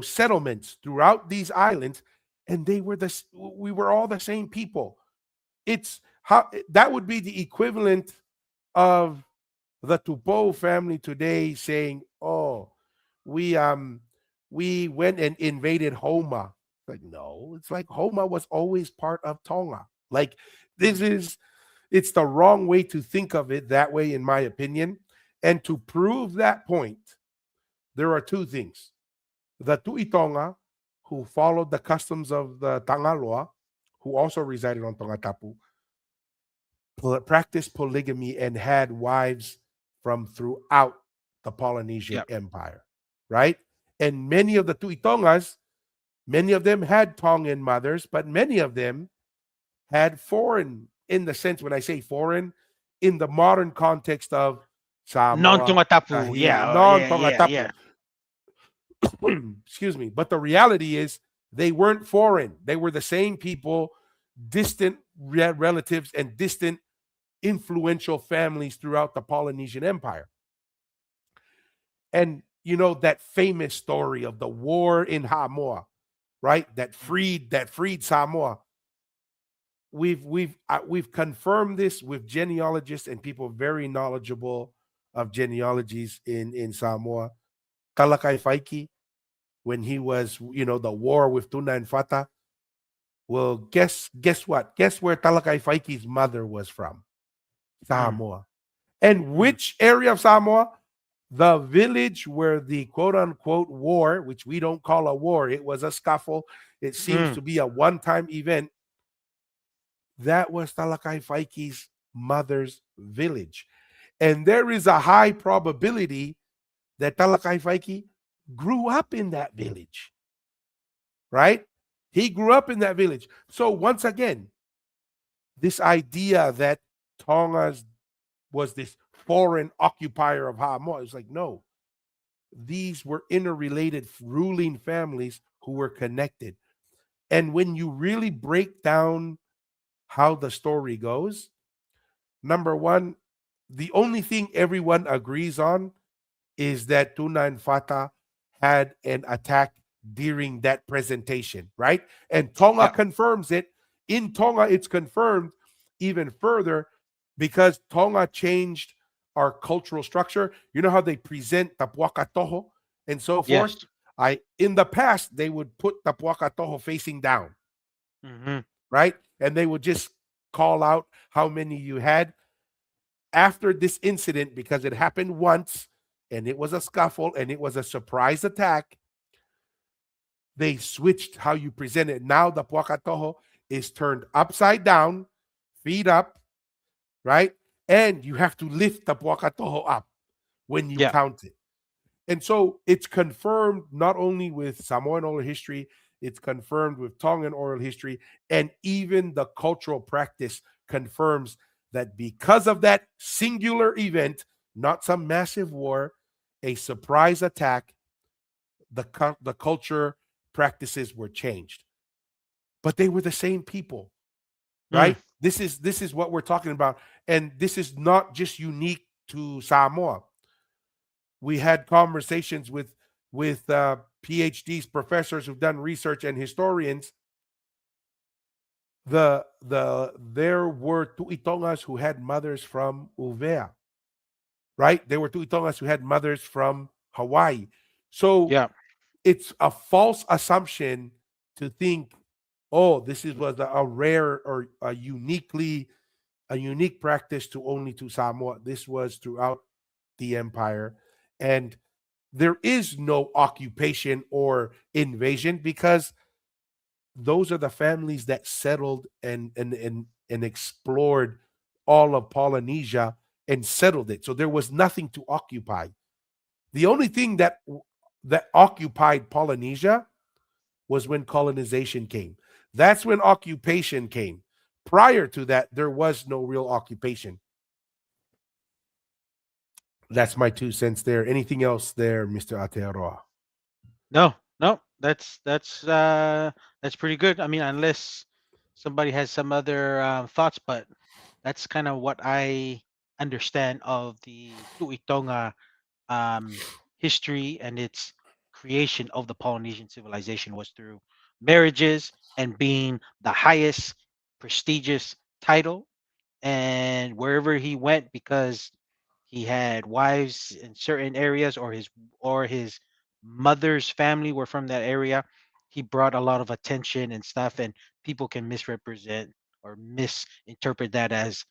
settlements throughout these islands, and we were all the same people. It's how that would be the equivalent of the Tupou family today saying, "Oh, we um we went and invaded Homa." Like, no, it's like Homa was always part of Tonga. Like, this is it's the wrong way to think of it that way, in my opinion. And to prove that point, there are two things. The Tuitonga, who followed the customs of the Tangaloa, who also resided on Tongatapu, practiced polygamy and had wives from throughout the Polynesian yep. Empire, right? And many of the Tuitongas, many of them had Tongan mothers, but many of them had foreign, in the sense when I say foreign, in the modern context of Samoa, Non-Tongatapu. Tahiti, Yeah, non yeah, yeah, Tongatapu. yeah. Excuse me. But the reality is, they weren't foreign. They were the same people, distant relatives, and distant influential families throughout the Polynesian Empire. And that famous story of the war in Samoa, right? That freed Samoa. We've confirmed this with genealogists and people very knowledgeable of genealogies in Samoa. Talakai Faiki, when he was, the war with Tuna and Fata. Well, guess what? Guess where Talakai Faiki's mother was from? Mm, Samoa. And mm, which area of Samoa? The village where the quote unquote war, which we don't call a war, it was a scuffle. It seems mm. to be a one time event. That was Talakai Faiki's mother's village. And there is a high probability that Talakai Faiki grew up in that village, right? He grew up in that village. So, once again, this idea that Tonga was this foreign occupier of Samoa, it's like, no, these were interrelated ruling families who were connected. And when you really break down how the story goes, number one, the only thing everyone agrees on is that Tuna and Fata had an attack during that presentation, right? And Tonga Yeah. confirms it. In Tonga, it's confirmed even further because Tonga changed our cultural structure. You know how they present Tapuaka Toho and so forth? Yes. I In the past, they would put Tapuaka Toho facing down, Mm-hmm. right? And they would just call out how many you had. After this incident, because it happened once and it was a scuffle and it was a surprise attack, they switched how you present it. Now the puakatoho is turned upside down, feet up, right? And you have to lift the puakatoho up when you Yeah. count it. And so it's confirmed not only with Samoan oral history, it's confirmed with Tongan oral history, and even the cultural practice confirms that because of that singular event, not some massive war, a surprise attack, the culture practices were changed. But they were the same people, Mm. right? This is what we're talking about, and this is not just unique to Samoa. We had conversations with PhDs, professors who've done research, and historians. There were Tuitongas who had mothers from Uvea, right? There were Tuitongas who had mothers from Hawaii. So Yeah. it's a false assumption to think, oh, was a rare or a unique practice to only to Samoa. This was throughout the empire, and there is no occupation or invasion because those are the families that settled and explored all of Polynesia and settled it. So there was nothing to occupy. The only thing that occupied Polynesia was when colonization came. That's when occupation came. Prior to that, there was no real occupation. That's my 2 cents there. Anything else there, Mr. Aotearoa? No, no, that's pretty good. I mean, unless somebody has some other thoughts, but that's kind of what I understand of the Tuitonga um, history and its creation of the Polynesian civilization was through marriages and being the highest prestigious title, and wherever he went, because he had wives in certain areas, or his mother's family were from that area, he brought a lot of attention and stuff, and people can misrepresent or misinterpret that as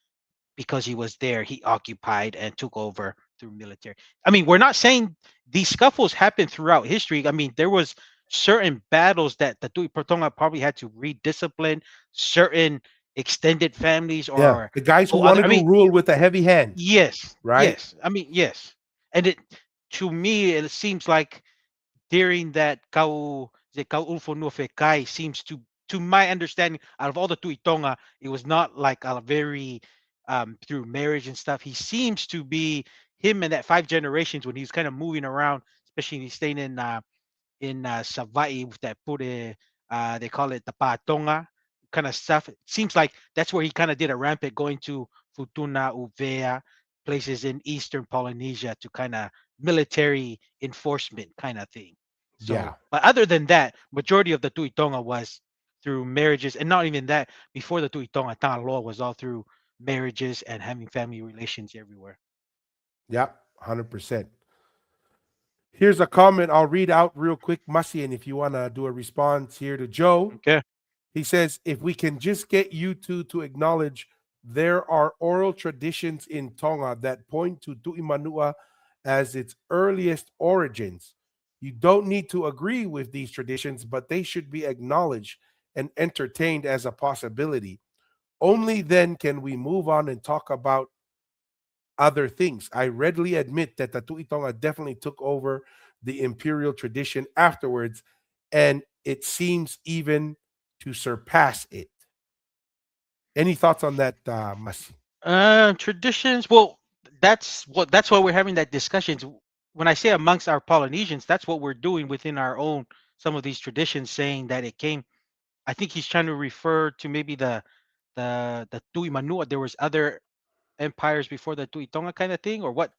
because he was there, he occupied and took over through military. I mean, we're not saying these scuffles happened throughout history. I mean, there was certain battles that the Tui Protonga probably had to rediscipline certain extended families, Yeah. or The guys who go other. wanted I to mean, rule with a heavy hand, yes, right? yes. I mean, yes. And it, to me, it seems like during that Kau Ulfo Nuofekai seems to my understanding, out of all the Tuitonga, it was not like a very through marriage and stuff. He seems to be him and that five generations when he's kind of moving around, especially when he's staying in Savai with that pure, they call it the Patonga kind of stuff. It seems like that's where he kind of did a rampant going to Futuna, Uvea, places in eastern Polynesia to kind of military enforcement kind of thing. Yeah. So, but other than that, majority of the Tuitonga was through marriages, and not even that. Before the Tuitonga, Tanga law was all through marriages and having family relations everywhere. Yep. 100%. Here's a comment I'll read out real quick, Mussy, and if you want to do a response here to Joe, Okay. he says, if we can just get you two to acknowledge there are oral traditions in Tonga that point to Tu'imanua as its earliest origins. You don't need to agree with these traditions, but they should be acknowledged and entertained as a possibility. Only then can we move on and talk about other things. I readily admit that the Tu'itonga definitely took over the imperial tradition afterwards, and it seems even to surpass it. Any thoughts on that, Masi? Traditions. Well, that's why we're having that discussions. When I say amongst our Polynesians, that's what we're doing within our own some of these traditions, saying that it came. I think he's trying to refer to maybe the Tui Manua. There was other empires before the Tui Tonga kind of thing, or what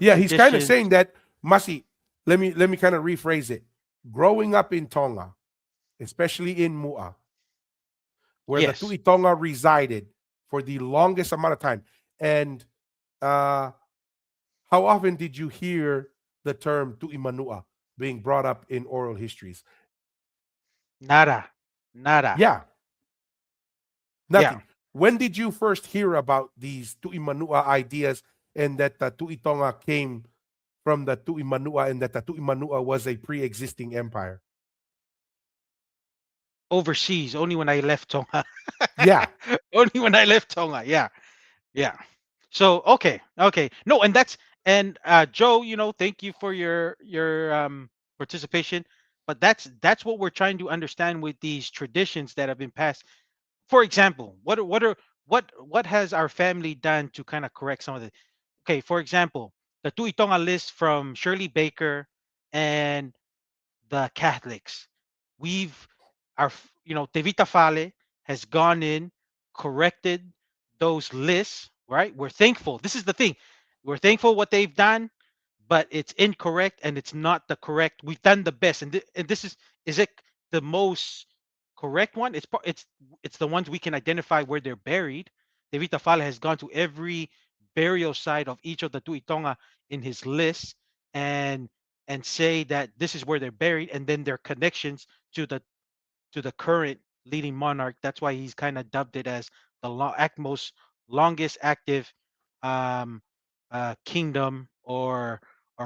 Yeah, he's kind of traditions? saying that, Masi. Let me kind of rephrase it. growing up in Tonga, especially in Mua, where the Yes. Tuitonga resided for the longest amount of time. And uh, how often did you hear the term Tuimanua being brought up in oral histories? Nada. Nada. Yeah, Yeah. nothing. When did you first hear about these Tuimanua ideas and that the Tuitonga came from the Tuimanua and that the Tuimanua was a pre existing empire? Overseas. Only when I left Tonga. Yeah. Only when I left Tonga. Yeah. Yeah. So okay. No, and that's and Joe, thank you for your participation. But that's what we're trying to understand with these traditions that have been passed. For example, what has our family done to kind of correct some of the okay, for example, the Tuitonga list from Shirley Baker and the Catholics. We've Tevita Fale has gone in, corrected those lists, right? We're thankful. This is the thing. We're thankful what they've done, but it's incorrect and it's not the correct. We've done the best, and this is it the most correct one? It's the ones we can identify where they're buried. Tevita Fale has gone to every burial site of each of the Tuitonga in his list, and say that this is where they're buried, and then their connections to the current leading monarch. That's why he's kind of dubbed it as the most longest active um, kingdom or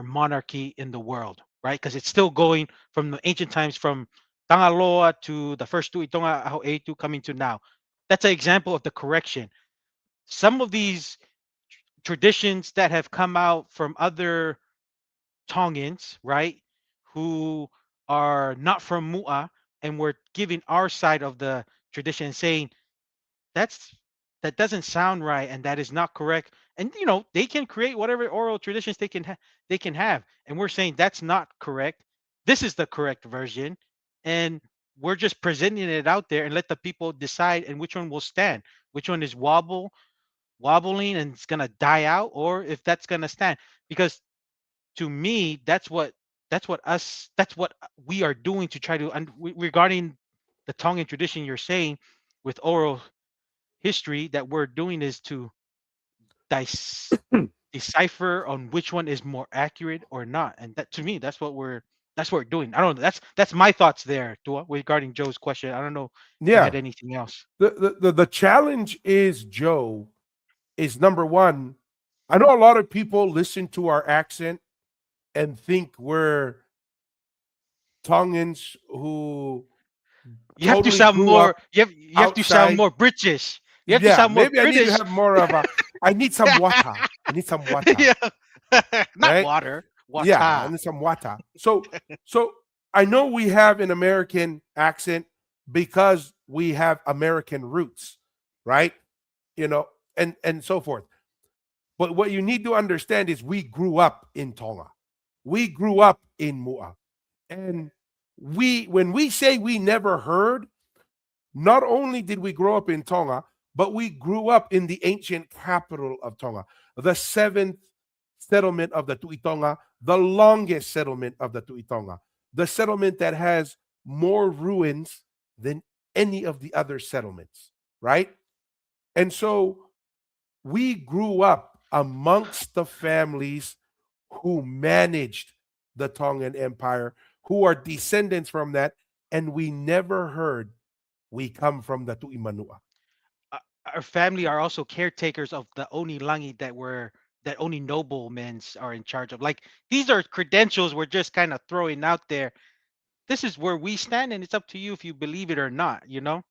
monarchy in the world, right? Because it's still going from the ancient times, from Tangaloa to the first Tuitonga A2 coming to now. That's an example of the correction. Some of these traditions that have come out from other Tongans, right, who are not from Mu'a, and we're giving our side of the tradition, saying that's that doesn't sound right and that is not correct. And they can create whatever oral traditions they can have, and we're saying that's not correct. This is the correct version, and we're just presenting it out there and let the people decide and which one will stand, which one is wobbling and it's gonna die out, or if that's gonna stand. Because to me that's what we are doing to try to regarding the Tongan tradition you're saying with oral history that we're doing is to dis- decipher on which one is more accurate or not. And that to me that's what we're doing. I don't know, that's my thoughts there, Tua, regarding Joe's question. I don't know if you had Yeah. anything else. The challenge is, Joe, is number one. I know a lot of people listen to our accent and think we're Tongans who You have to totally sound grew more up you have to sound outside. more British. You have to Yeah, sound more maybe I need to British. have more of a. I need some water. I need some water, Yeah. Not right? water. Yeah, I Water. need some water. So I know we have an American accent because we have American roots, right? You know, and so forth. But what you need to understand is we grew up in Tonga. We grew up in Mua. And when we say we never heard, not only did we grow up in Tonga, but we grew up in the ancient capital of Tonga, the seventh settlement of the Tuitonga, the longest settlement of the Tuitonga, the settlement that has more ruins than any of the other settlements, right? And so we grew up amongst the families who managed the Tongan Empire, who are descendants from that, and we never heard we come from the Tuimanua. uh, our family are also caretakers of the Oni Langi that only noblemen are in charge of. Like, these are credentials we're just kind of throwing out there. This is where we stand, and it's up to you if you believe it or not.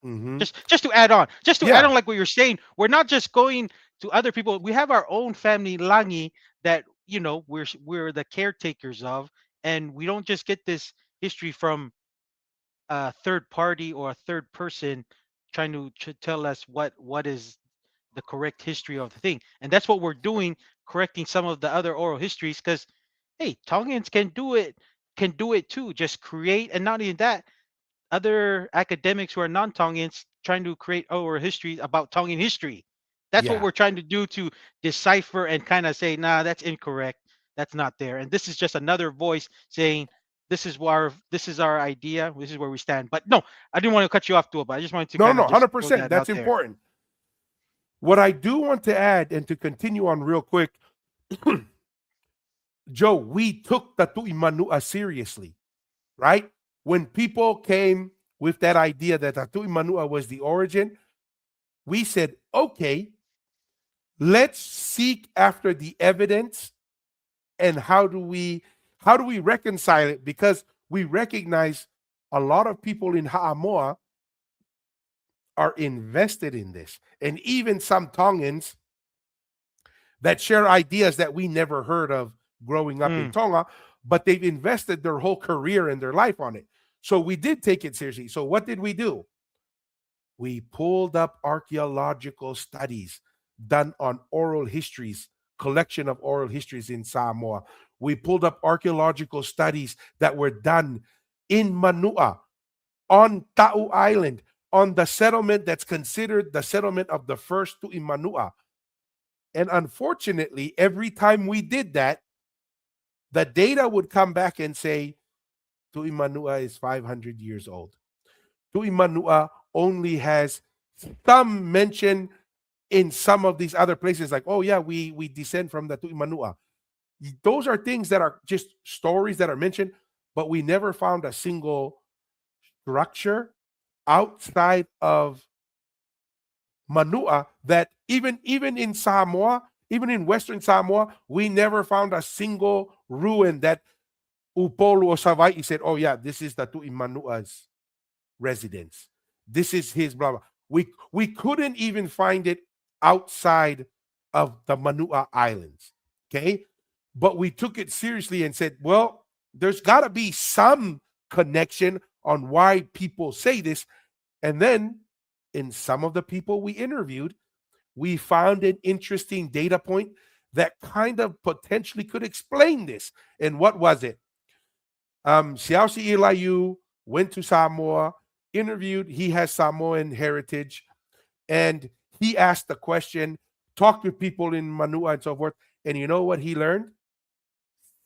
Hmm. Just to add on, Yeah, like what you're saying, we're not just going to other people. We have our own family Langi that we're the caretakers of, and we don't just get this history from a third party or a third person trying to tell us what is the correct history of the thing. And that's what we're doing, correcting some of the other oral histories. Because hey, Tongans can do it too. Just create, and not only that, other academics who are non-Tongans trying to create oral history about Tongan history. That's what yeah, we're trying to do, to decipher and kind of say, nah, that's incorrect. That's not there. And this is just another voice saying this is our idea. This is where we stand. But no, I didn't want to cut you off, Tua, but I just wanted to No, kind no, of just throw 100%. that That's out there. important. What I do want to add and to continue on real quick, Joe, we took the Tu'imanua seriously, right? When people came with that idea that the Tu'imanua was the origin, we said, okay, let's seek after the evidence and how do we reconcile it, because we recognize a lot of people in Ha'amoa are invested in this, and even some Tongans that share ideas that we never heard of growing up in Mm, Tonga, but they've invested their whole career and their life on it. So we did take it seriously. So what did we do? We pulled up archaeological studies done on oral histories, collection of oral histories in Samoa. We pulled up archaeological studies that were done in Manua, on Tau Island, on the settlement that's considered the settlement of the first to Manua. And unfortunately, every time we did that, the data would come back and say Tu'imanua is 500 years old. Tu'imanua only has some mention in some of these other places, like, oh yeah, we descend from the Tu'imanua. Those are things that are just stories that are mentioned, but we never found a single structure outside of Manua that even in Samoa, even in Western Samoa, we never found a single ruin that Upolu or Savai said, oh yeah, this is the Tu'imanua's residence. This is his blah blah. We couldn't even find it outside of the Manua Islands. Okay. But we took it seriously and said, well, there's gotta be some connection on why people say this. And then in some of the people we interviewed, we found an interesting data point that kind of potentially could explain this. And what was it? Siausi Ilayu went to Samoa, interviewed. He has Samoan heritage, and he asked the question, talked with people in Manua and so forth. And you know what he learned?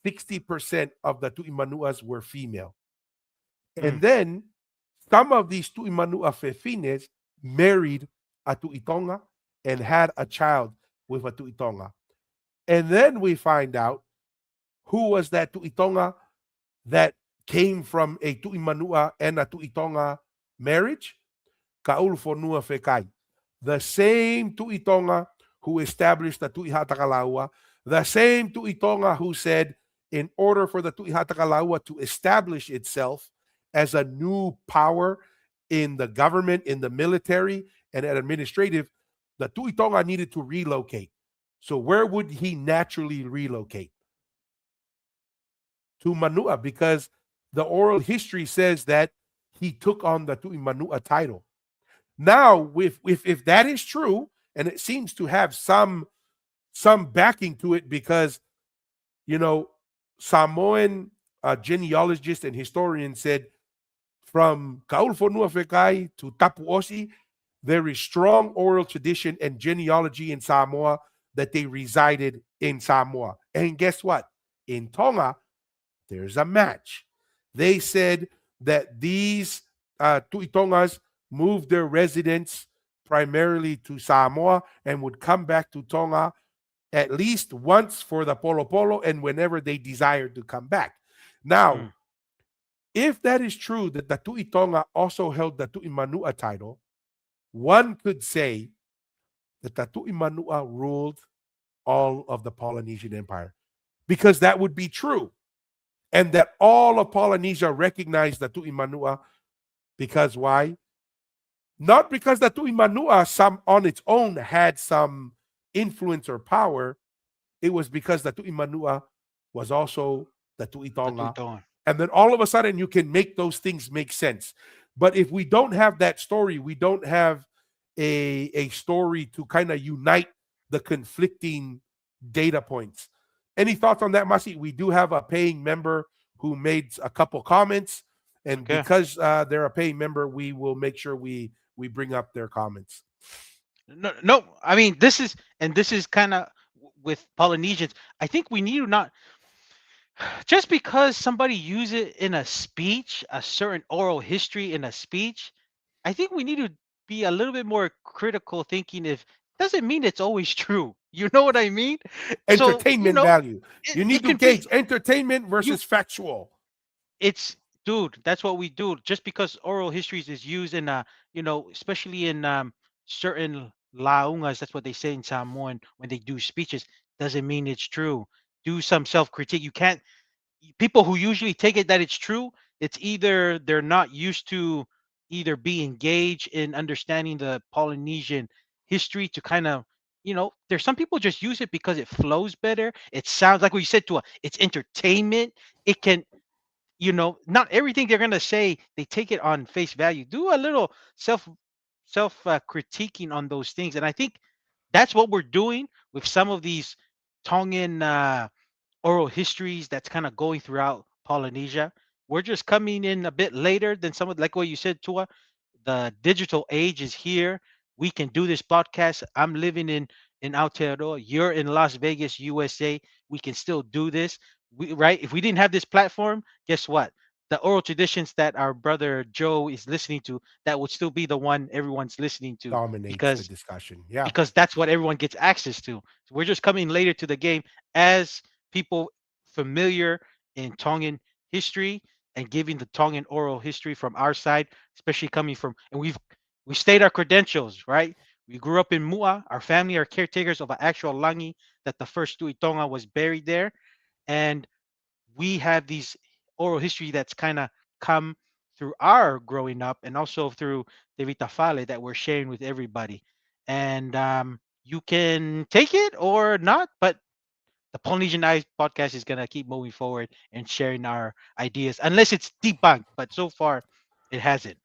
60% of the Tu'imanuas were female. mm, And then some of these Tu'imanua Fefines married a Tu'itonga and had a child with a Tu'itonga. And then we find out who was that Tu'itonga that came from a Tu'imanua and a Tu'itonga marriage? Kaulfonua Fekai. The same Tu'itonga who established the Tu'ihatakalaua, the same Tu'itonga who said, in order for the Tu'ihatakalaua to establish itself as a new power in the government, in the military, and administrative, the Tu'itonga needed to relocate. So where would he naturally relocate? To Manua, because the oral history says that he took on the Tu'imanua title. Now, if that is true, and it seems to have some backing to it, because you know Samoan genealogists and historians said from Kaulfonua Fekai to Tapuosi, there is strong oral tradition and genealogy in Samoa that they resided in Samoa. And guess what? In Tonga, there's a match. They said that these Tuitongas moved their residence primarily to Samoa and would come back to Tonga at least once for the Polo Polo and whenever they desired to come back. Now, mm. if that is true, that the Tuitonga also held the Tuimanua title, one could say that the Tuimanua ruled all of the Polynesian Empire, because that would be true. And that all of Polynesia recognized the Tu'imanua, because why? Not because the Tu'imanua some on its own had some influence or power. It was because the Tu'imanua was also the The Tu'itonga. Tuiton. And then all of a sudden you can make those things make sense. But if we don't have that story, we don't have a story to kind of unite the conflicting data points. Any thoughts on that, Masi? We do have a paying member who made a couple comments, and Okay. because they're a paying member, we will make sure we bring up their comments. No, no. I mean, this is kind of with Polynesians. I think we need to not. Just because somebody use it in a speech, a certain oral history in a speech, I think we need to be a little bit more critical thinking if doesn't mean it's always true. You know what I mean? So, Entertainment value. You need it to can be gauge entertainment you versus factual. it's dude, that's what we do. Just because oral histories is used in especially in certain laungas, that's what they say in Samoan when they do speeches, doesn't mean it's true. Do some self-critique. You can't People who usually take it that it's true, it's either they're not used to either be engaged in understanding the Polynesian history to kind of, there's some people just use it because it flows better. It sounds like what you said to it's entertainment. It can, not everything they're gonna say they take it on face value. Do a little self critiquing on those things, and I think that's what we're doing with some of these Tongan oral histories that's kind of going throughout Polynesia. We're just coming in a bit later than some of, like what you said, Tua. The digital age is here. We can do this podcast. I'm living in Aotearoa. You're in Las Vegas, USA. We can still do this. Right? If we didn't have this platform, guess what? The oral traditions that our brother Joe is listening to, that would still be the one everyone's listening to Dominates the because discussion. Yeah. that's what everyone gets access to. So we're just coming later to the game as people familiar in Tongan history and giving the Tongan oral history from our side, especially coming from, and we state our credentials, right? We grew up in Mua. Our family are caretakers of an actual langi that the first Tuitonga was buried there, and we have these oral history that's kind of come through our growing up and also through the Vitafale that we're sharing with everybody. And you can take it or not, but the Polynesian Eyes podcast is going to keep moving forward and sharing our ideas, unless it's debunked. But so far, it hasn't.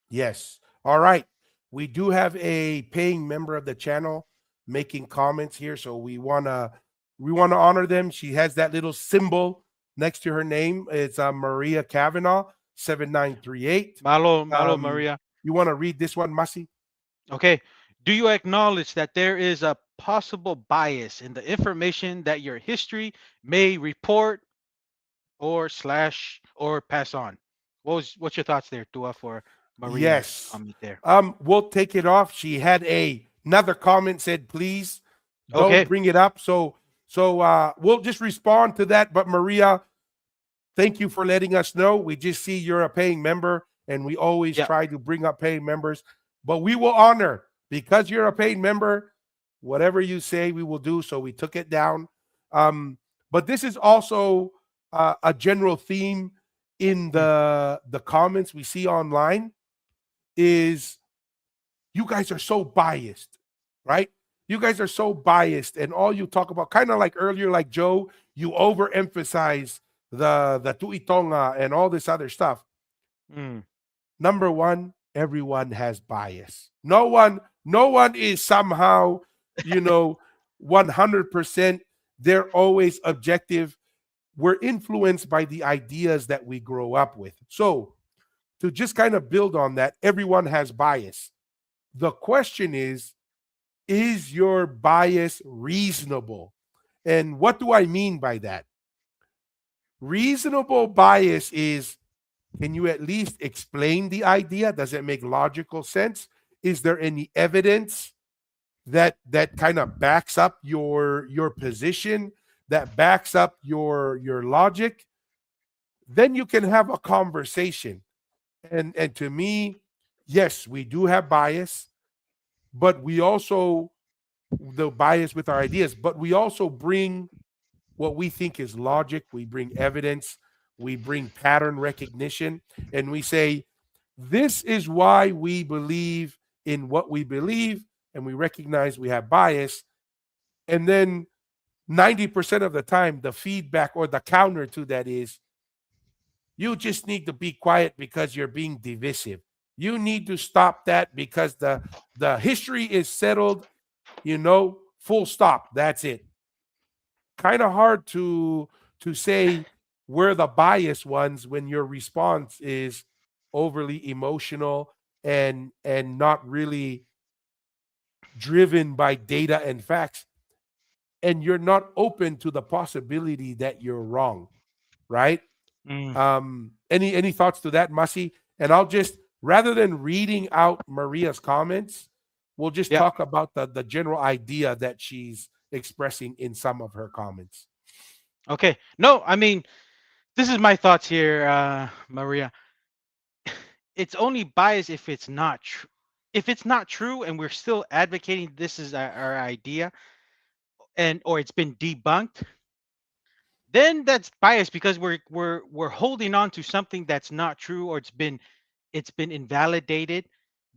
Yes. All right. We do have a paying member of the channel making comments here, so we want to honor them. She has that little symbol next to her name. It's Maria Kavanaugh 7938. Malo, malo, Um, Maria. you want to read this one, Masi? Okay. Do you acknowledge that there is a possible bias in the information that your history may report or slash or pass on? What's your thoughts there, Tua, for Maria's Yes. comment there? We'll take it off. She had another comment said, please don't Okay. bring it up. So we'll just respond to that. But Maria, thank you for letting us know. We just see you're a paying member, and we always Yeah. try to bring up paying members. But we will honor because you're a paying member. Whatever you say, we will do. So we took it down. But this is also a general theme in Mm, the comments we see online. Is you guys are so biased, right? You guys are so biased, and all you talk about, kind of like earlier, like Joe, you overemphasize the tuitonga and all this other stuff. mm, Number one, everyone has bias. No one is somehow, you know, 100%. They're always objective. We're influenced by the ideas that we grow up with. So to just kind of build on that, everyone has bias. The question is your bias reasonable? And what do I mean by that? Reasonable bias is, can you at least explain the idea? Does it make logical sense? Is there any evidence that kind of backs up your position, that backs up your logic? Then you can have a conversation. And to me, yes, we do have bias, but we also the bias with our ideas, but we also bring what we think is logic. We bring evidence, we bring pattern recognition, and we say, this is why we believe in what we believe, and we recognize we have bias. And then 90% of the time, the feedback or the counter to that is, you just need to be quiet because you're being divisive. You need to stop that because the history is settled, full stop. That's it. Kind of hard to say we're the biased ones when your response is overly emotional and not really driven by data and facts, and you're not open to the possibility that you're wrong. right? Mm, Any thoughts to that, Masi? And I'll just, rather than reading out Maria's comments, we'll just yeah. talk about the general idea that she's expressing in some of her comments. Okay. No, I mean, this is my thoughts here, Maria. It's only bias if it's not true. If it's not true, and we're still advocating this is our idea, and or it's been debunked, then that's bias because we're holding on to something that's not true, or it's been invalidated.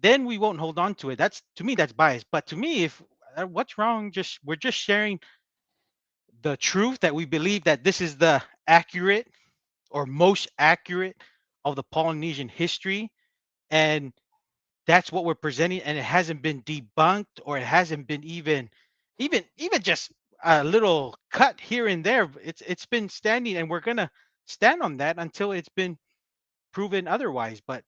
Then we won't hold on to it. That's, to me, that's bias. But to me, if what's wrong, just we're just sharing the truth that we believe that this is the accurate or most accurate of the Polynesian history, and that's what we're presenting, and it hasn't been debunked, or it hasn't been even just a little cut here and there. It's been standing, and we're gonna stand on that until it's been proven otherwise. But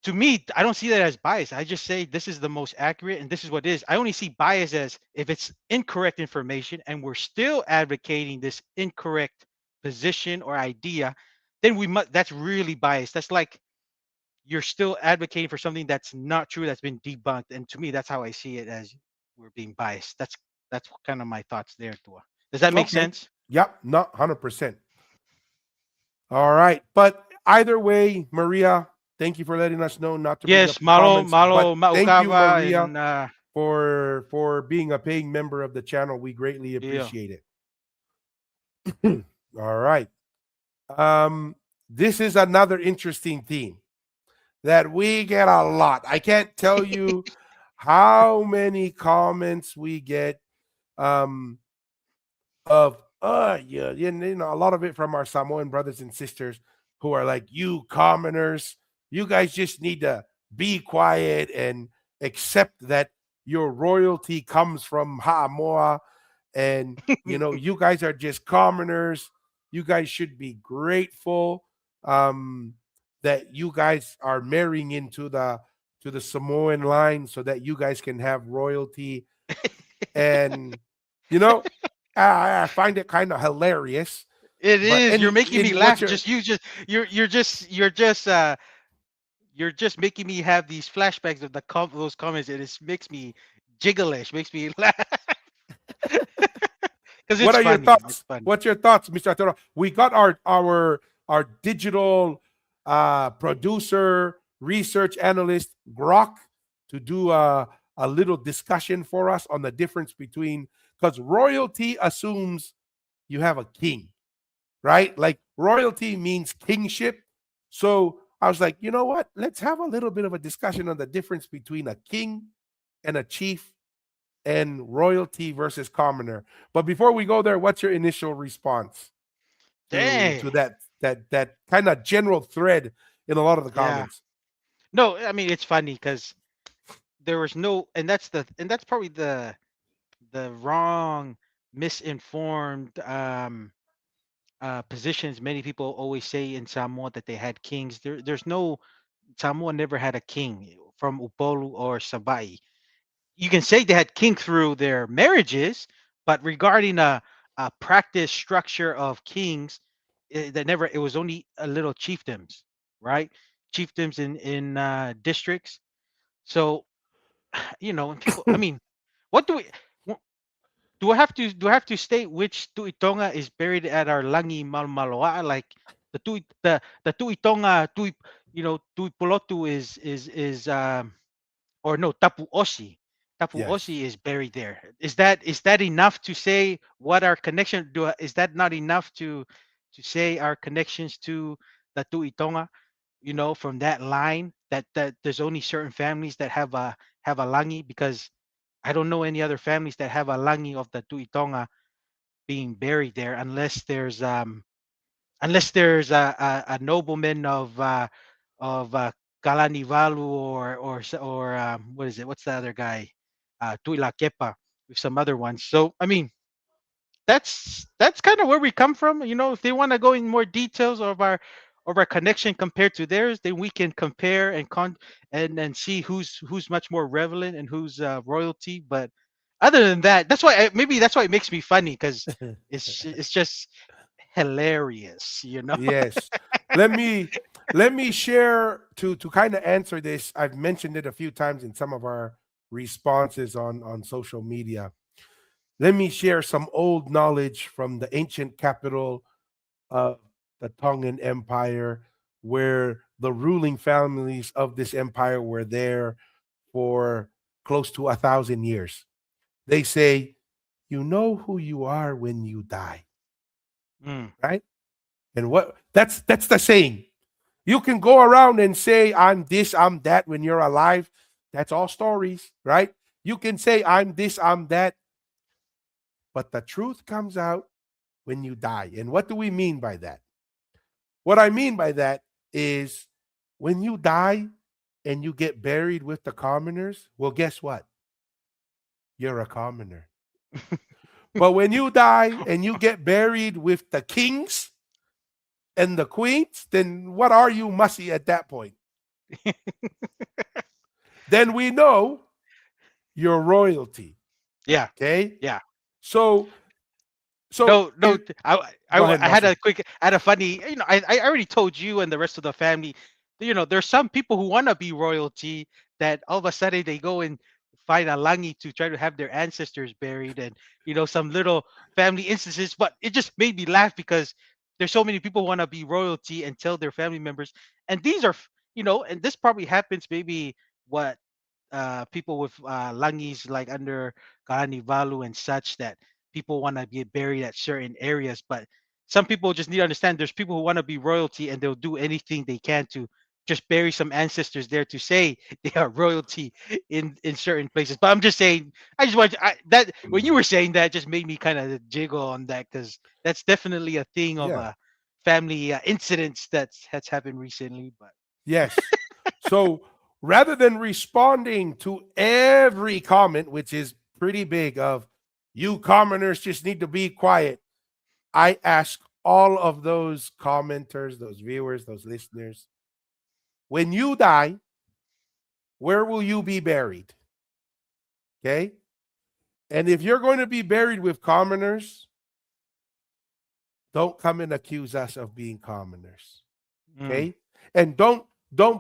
to me, I don't see that as bias. I just say this is the most accurate and this is what it is. I only see bias as if it's incorrect information and we're still advocating this incorrect position or idea, then we must that's really biased. That's like you're still advocating for something that's not true, that's been debunked. And to me, that's how I see it, as we're being biased. That's kind of my thoughts there, Tua. Does that make Okay. sense? Yep, not 100%. All right. But either way, Maria, thank you for letting us know not to bring up Yes, your malo comments. malo But thank you, maukava Maria, and for being a paying member of the channel. We greatly yeah. appreciate it. All right. Um, this is another interesting theme that we get a lot. I can't tell you how many comments we get um, of yeah, you know, a lot of it from our Samoan brothers and sisters who are like, you commoners, you guys just need to be quiet and accept that your royalty comes from Ha'amoa, and you know, you guys are just commoners. You guys should be grateful um that you guys are marrying into the Samoan line so that you guys can have royalty. And you know, I find it kind of hilarious. It But is. You're making me in what's laugh. your Just you just you're just making me have these flashbacks of those comments, and it makes me jiggleish, makes me laugh because what it's are your funny. It's thoughts? funny. What's your thoughts, Mr. Atoro? We got our digital producer, research analyst Grok to do a little discussion for us on the difference between, because royalty assumes you have a king, right? Like royalty means kingship. So I was like, you know what? Let's have a little bit of a discussion on the difference between a king and a chief and royalty versus commoner. But before we go there, what's your initial response Dang. to that kind of general thread in a lot of the Yeah. comments? No, I mean it's funny because there was no, and that's probably the wrong, misinformed positions. Many people always say in Samoa that they had kings. There's no, Samoa never had a king from Upolu or Sabai. You can say they had king through their marriages, but regarding a practice structure of kings, that never. It was only a little chiefdoms, right? Chiefdoms in districts. So and people. I mean, what do we? wh- do I have to state which Tuitonga is buried at our Langi Malmaloa? Like the Tuitonga Tui Polotu is or no, Tapu Osi. Tapu Yes. Osi is buried there. Is that enough to say what our connection do? Is that not enough to say our connections to the Tuitonga? From that line, that there's only certain families that have a langi, because I don't know any other families that have a langi of the Tuitonga being buried there, unless there's a nobleman of Kalanivalu, or what is it? What's the other guy? Tuila Kepa, with some other ones. So I mean, that's kind of where we come from. If they want to go in more details of our connection compared to theirs, then we can compare and see who's much more relevant and who's royalty. But other than that, maybe that's why it makes me funny, because it's just hilarious, you know. Yes. Let me let me share to kind of answer this. I've mentioned it a few times in some of our responses on social media. Let me share some old knowledge from the ancient capital of the Tongan Empire, where the ruling families of this empire were there for close to 1,000 years. They say, you know who you are when you die, Mm. right? And what that's the saying. You can go around and say, I'm this, I'm that when you're alive. That's all stories, right? You can say, I'm this, I'm that, but the truth comes out when you die. And what do we mean by that? What I mean by that is when you die and you get buried with the commoners, well, guess what? You're a commoner. But when you die and you get buried with the kings and the queens, then what are you, Mussy, at that point? Then we know you're royalty. Yeah, Okay. yeah. So, so No, no. go ahead, I had Mussy. a quick, I had a funny. I already told you and the rest of the family. There's some people who want to be royalty that all of a sudden they go and find a langi to try to have their ancestors buried, and some little family instances. But it just made me laugh because there's so many people who want to be royalty and tell their family members, and these are, and this probably happens maybe what people with langis like under Valu and such that people want to get buried at certain areas. But some people just need to understand there's people who want to be royalty and they'll do anything they can to just bury some ancestors there to say they are royalty in certain places. But I'm just saying, I just want that when you were saying that just made me kind of jiggle on that because that's definitely a thing of Yeah. family incidents that's happened recently. But Yes. So rather than responding to every comment, which is pretty big, of you commoners just need to be quiet, I ask all of those commenters, those viewers, those listeners, when you die, where will you be buried? Okay. And if you're going to be buried with commoners, don't come and accuse us of being commoners. mm, Okay. And don't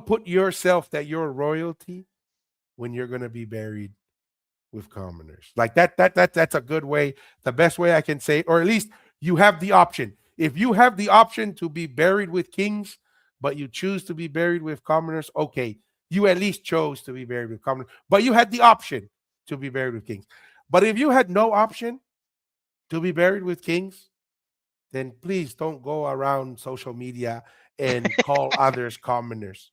put yourself that you're royalty when you're going to be buried with commoners. Like that's a good way, the best way I can say it, or at least you have the option. If you have the option to be buried with kings, but you choose to be buried with commoners, okay, you at least chose to be buried with commoners, but you had the option to be buried with kings. But if you had no option to be buried with kings, then please don't go around social media and call others commoners.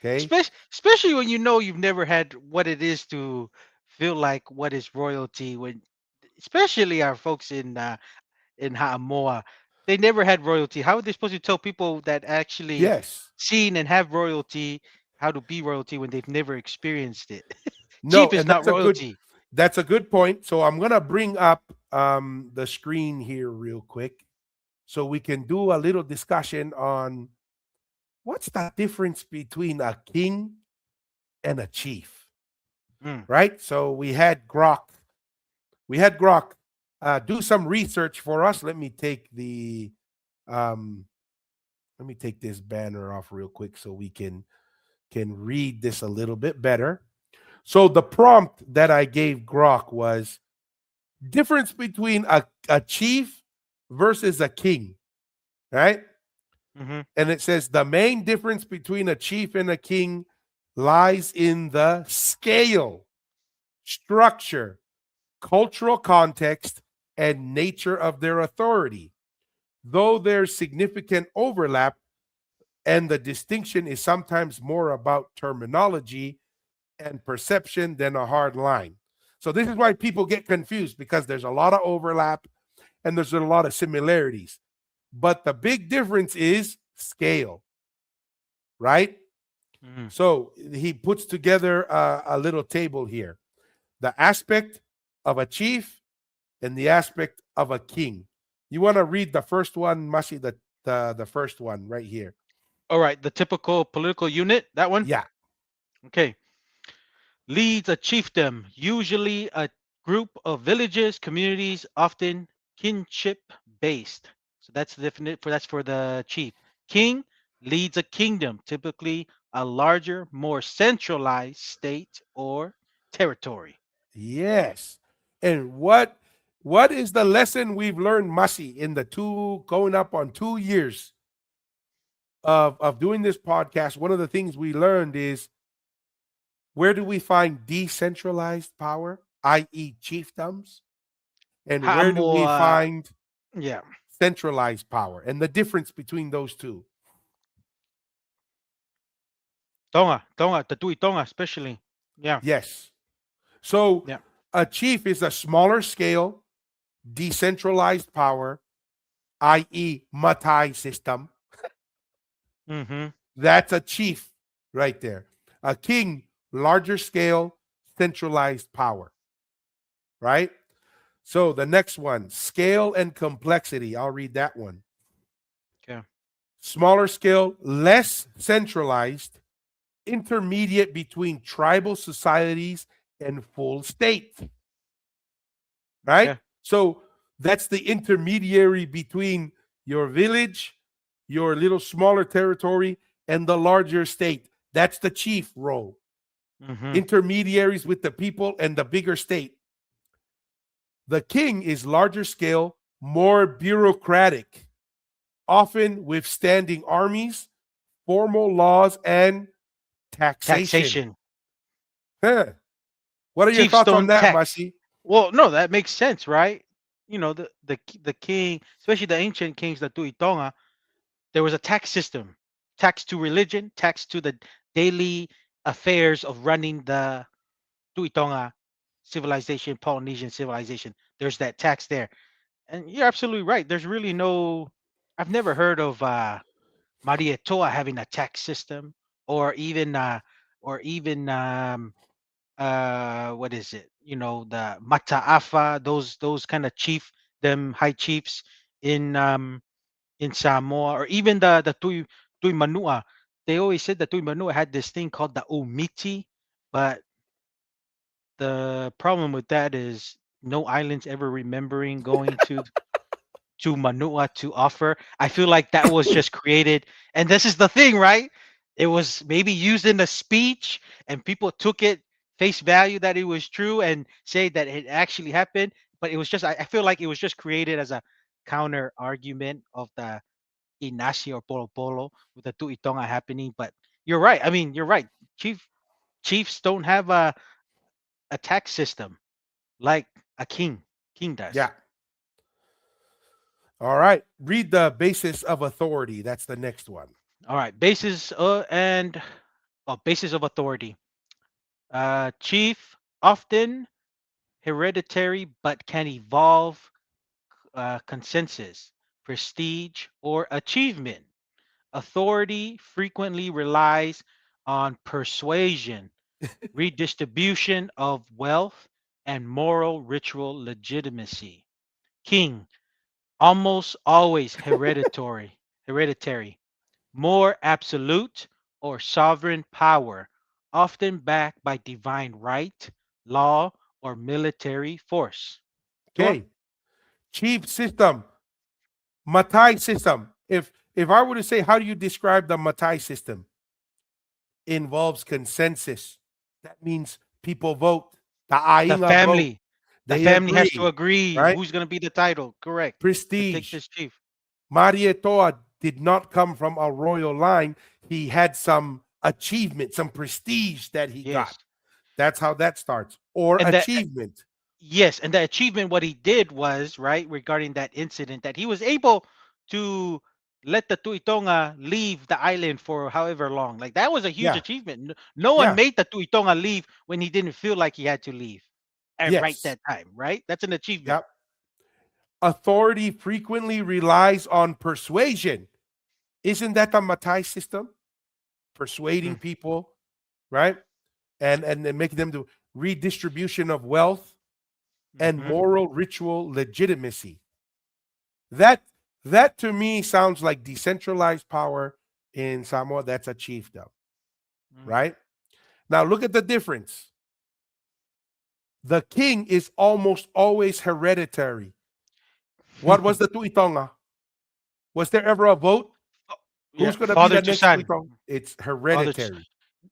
Okay? especially when you've never had what it is to feel like what is royalty when especially our folks in Haamoa, they never had royalty. How are they supposed to tell people that actually Yes. seen and have royalty how to be royalty when they've never experienced it? No, Chief is and not royalty. that's a good point. So I'm gonna bring up the screen here real quick so we can do a little discussion on what's the difference between a king and a chief, Mm, right? So we had Grok do some research for us. Um, let me take this banner off real quick so we can read this a little bit better. So the prompt that I gave Grok was difference between a chief versus a king, right? mm-hmm. And it says the main difference between a chief and a king lies in the scale, structure, cultural context, and nature of their authority. Though there's significant overlap, and the distinction is sometimes more about terminology and perception than a hard line. So, this is why people get confused because there's a lot of overlap and there's a lot of similarities. But the big difference is scale, right? Mm. So he puts together a little table here, the aspect of a chief and the aspect of a king. You want to read the first one, Masi, the first one right here. All right, the typical political unit, that one. Yeah. Okay, leads a chiefdom, usually a group of villages, communities, often kinship based. So that's definite for that's for the chief. King leads a kingdom, typically a larger, more centralized state or territory. Yes. And what is the lesson we've learned, Masi, in the two going up on 2 years of doing this podcast? One of the things we learned is, where do we find decentralized power, i.e., chiefdoms? And where do Hamo, we find yeah, centralized power and the difference between those two? Tonga, Tatui Tonga, especially. Yeah, Yes. So yeah. a chief is a smaller scale, decentralized power, i.e., Matai system. Mm-hmm. That's a chief right there. A king, larger scale, centralized power, right? So the next one, scale and complexity. I'll read that one. Okay. Smaller scale, less centralized, intermediate between tribal societies and full state, right? Okay. So that's the intermediary between your village, your little smaller territory, and the larger state. That's the chief role. Mm-hmm. Intermediaries with the people and the bigger state. The king is larger scale, more bureaucratic, often withstanding armies, formal laws, and taxation. Taxation. Huh. What are your Chiefs thoughts on don't that, tax. Masi? Well, no, that makes sense, right? You know, the king, especially the ancient kings, the Tuitonga, there was a tax system, tax to religion, tax to the daily affairs of running the Tuitonga civilization, Polynesian civilization. There's that tax there, and you're absolutely right. There's really no. I've never heard of Maria Toa having a tax system, or even what is it, the mataafa, those kind of chief, them high chiefs in Samoa, or even the tui manua. They always said that tui manua had this thing called the umiti, but the problem with that is no islands ever remembering going to Manua to offer. I feel like that was just created, and this is the thing, right? It was maybe used in a speech, and people took it face value that it was true and say that it actually happened. But it was just, I feel like it was just created as a counter argument of the Inasi or Polo Polo with the Tuitonga happening. But you're right. I mean, you're right. Chiefs don't have a tax system like a king does. Yeah. All right. Read the basis of authority. That's the next one. All right, basis of authority. Chief, often hereditary but can evolve consensus, prestige, or achievement. Authority frequently relies on persuasion, redistribution of wealth, and moral ritual legitimacy. King, almost always hereditary, more absolute or sovereign power, often backed by divine right, law, or military force. Tua? Okay. Chief system, Matai system. If I were to say, how do you describe the Matai system? Involves consensus. That means people vote. The Ta'ainga vote. family. The They family has to agree, agree right? who's going to be the title. Correct. To take Prestige. this chief. Marietoa did not come from a royal line. He had some achievement, some prestige that he got. Yes. That's how that starts. Or And the achievement. Yes, and the achievement, what he did was, right, regarding that incident, that he was able to let the Tuitonga leave the island for however long. Like that was a huge Yeah. achievement. No one Yeah. made the Tuitonga leave when he didn't feel like he had to leave at right Yes. that time, right? That's an achievement. Yep. Authority frequently relies on persuasion. Isn't that the Matai system? Persuading people, right? And then making them do redistribution of wealth and Mm-hmm. moral ritual legitimacy. That that to me sounds like decentralized power in Samoa. That's a chiefdom, right? Now look at the difference. The king is almost always hereditary. What was the Tuitonga? Was there ever a vote? Oh, yeah, Who's going to be father the to next son, Tuitong? It's father to hereditary.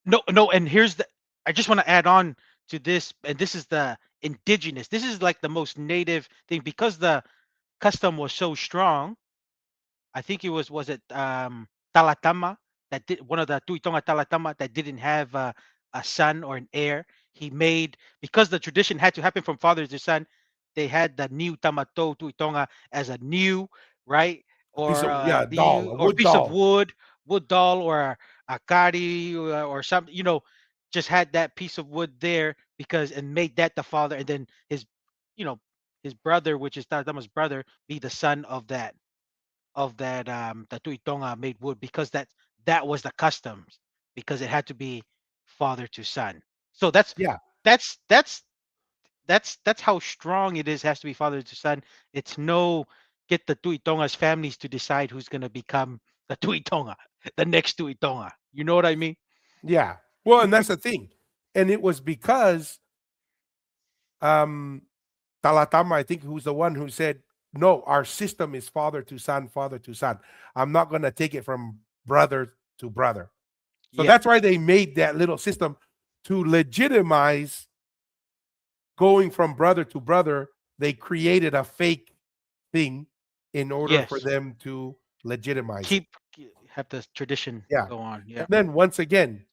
no, no, and here's the. I just want to add on to this, and this is the indigenous. This is like the most native thing because the custom was so strong. I think it was it Talatama that did one of the Tuitonga Talatama that didn't have a son or an heir. He made because the tradition had to happen from father to son. They had the new Tamato Tuitonga as a new right A piece or of, yeah, a doll, new a or wood piece of doll. wood doll or a kari or something. Just had that piece of wood there because and made that the father, and then you know, his brother, which is Talatama's brother, be the son of that the tuitonga made wood because that was the customs because it had to be father to son. So Yeah, that's that's that's how strong it is. Has to be father to son. It's no get the tuitonga's families to decide who's gonna become the tuitonga, the next tuitonga. You know what I mean? yeah. Well, and that's the thing. And it was because um Talatama, I think, who's the one who said, no, our system is father to son, father to son. I'm not going to take it from brother to brother. So Yeah. that's why they made that little system to legitimize going from brother to brother. They created a fake thing in order for Yes. them to legitimize it. Have the tradition Yeah. go on. And Yeah. then once again,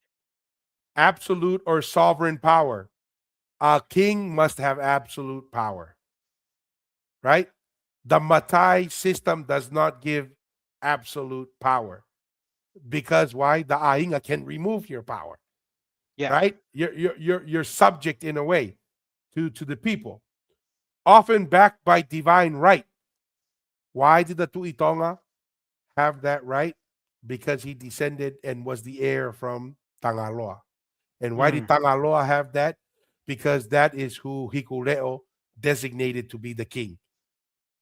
absolute or sovereign power. A king must have absolute power, right? The Matai system does not give absolute power because why? The Ainga can remove your power, Yeah. right? You're subject in a way to the people, often backed by divine right. Why did the Tuitonga have that right? Because he descended and was the heir from Tangaloa. And why did Mm. Tangaloa have that? Because that is who Hikuleo designated to be the king,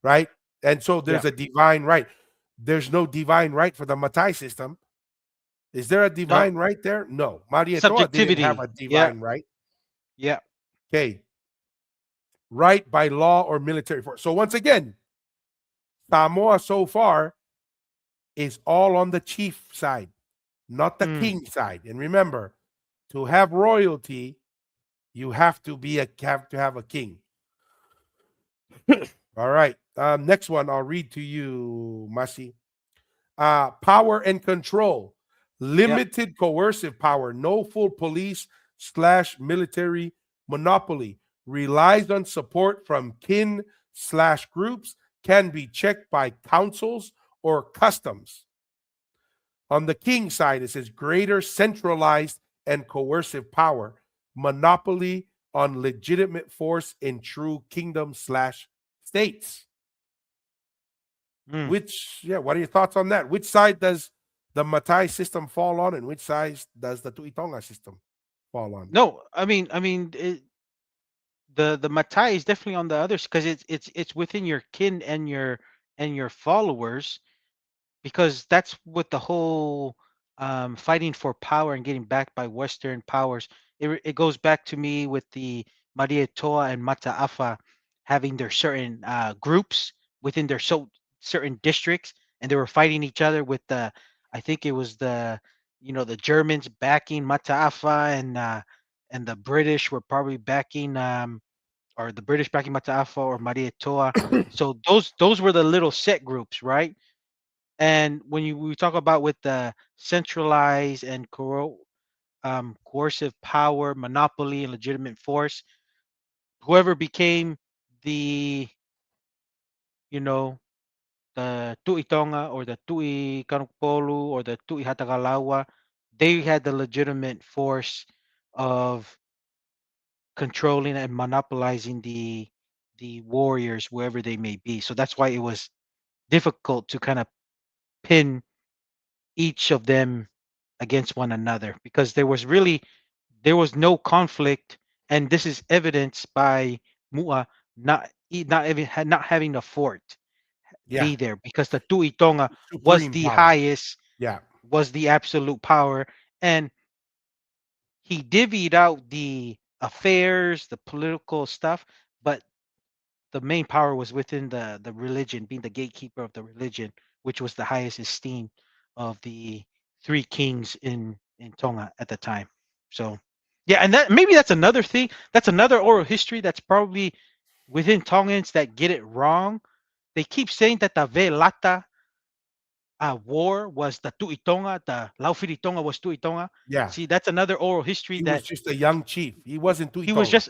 right? And so Yeah. there's a divine right. There's no divine right for the Matai system. Is there a No divine right there? No. Marietoa didn't have subjectivity. a Yeah. divine right. Yeah. Okay. Right by law or military force. So once again, Samoa so far is all on the chief side, not the Mm. king side. And remember, to have royalty, you have to have a king. All right. Next one, I'll read to you, Masi. Power and control, Yeah. limited coercive power, no full police slash military monopoly, relies on support from kin slash groups, can be checked by councils or customs. On the king side, it says greater centralized and coercive power, monopoly on legitimate force in true kingdom slash states. Mm. Which, yeah, what are your thoughts on that? Which side does the Matai system fall on, and which side does the Tuitonga system fall on? No, the matai is definitely on the others because it's within your kin and your followers because that's what the whole fighting for power and getting backed by Western powers. It goes back to me with the Maria Toa and Mataafa having their certain groups within their certain districts, and they were fighting each other with the. I think it was the Germans backing Mataafa and the British were probably backing or the British backing Mataafa or Maria Toa. So those were the little set groups, right? And when we talk about with the centralized and coercive power, monopoly, and legitimate force, whoever became the you know the Tui Tonga or the Tui Kanukpolu or the Tui Hatagalawa, they had the legitimate force of controlling and monopolizing the warriors wherever they may be. So that's why it was difficult to kind of pin each of them against one another because there was no conflict, and this is evidenced by Mua not having a fort Yeah, be there because the Tuitonga was supreme the power. highest, Yeah, was the absolute power, and he divvied out the affairs, the political stuff, but the main power was within the religion, being the gatekeeper of the religion which was the highest esteem of the three kings in Tonga at the time. So, yeah, and that maybe that's another thing. That's another oral history that's probably within Tongans that get it wrong. They keep saying that the Velata war was the Tuitonga, the Laufiritonga was Tuitonga. Yeah, See, that's another oral history he was that just a young chief. He wasn't he was Tuitonga. just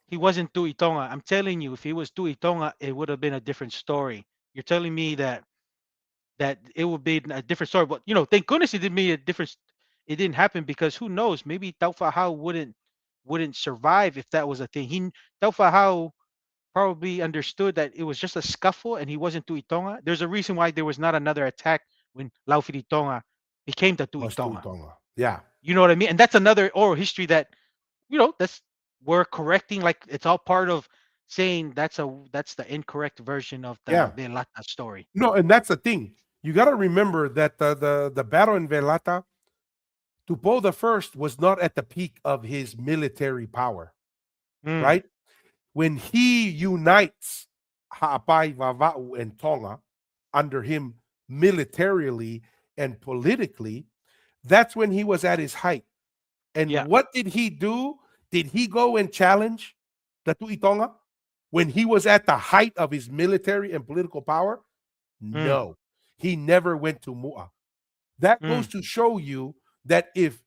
he wasn't Tuitonga. I'm telling you, if he was Tuitonga, it would have been a different story. You're telling me that it would be a different story. But thank goodness it didn't mean a difference. It didn't happen because who knows? Maybe Taufahau wouldn't survive if that was a thing. Taufahau probably understood that it was just a scuffle and he wasn't Tuitonga. There's a reason why there was not another attack when Laufiritonga became the Was Tuitonga. Tuitonga. Yeah, You know what I mean? And that's another oral history that that's we're correcting. Like it's all part of saying that's the incorrect version of the yeah. Velata story. No, and that's the thing. You got to remember that the battle in Velata, Tupo the First was not at the peak of his military power, Mm, right? When he unites Ha'apai, Vava'u, and Tonga under him militarily and politically, that's when he was at his height. And yeah. what did he do? Did he go and challenge the Tu'itonga when he was at the height of his military and political power? Mm, No, he never went to Mu'a. That goes mm, to show you that if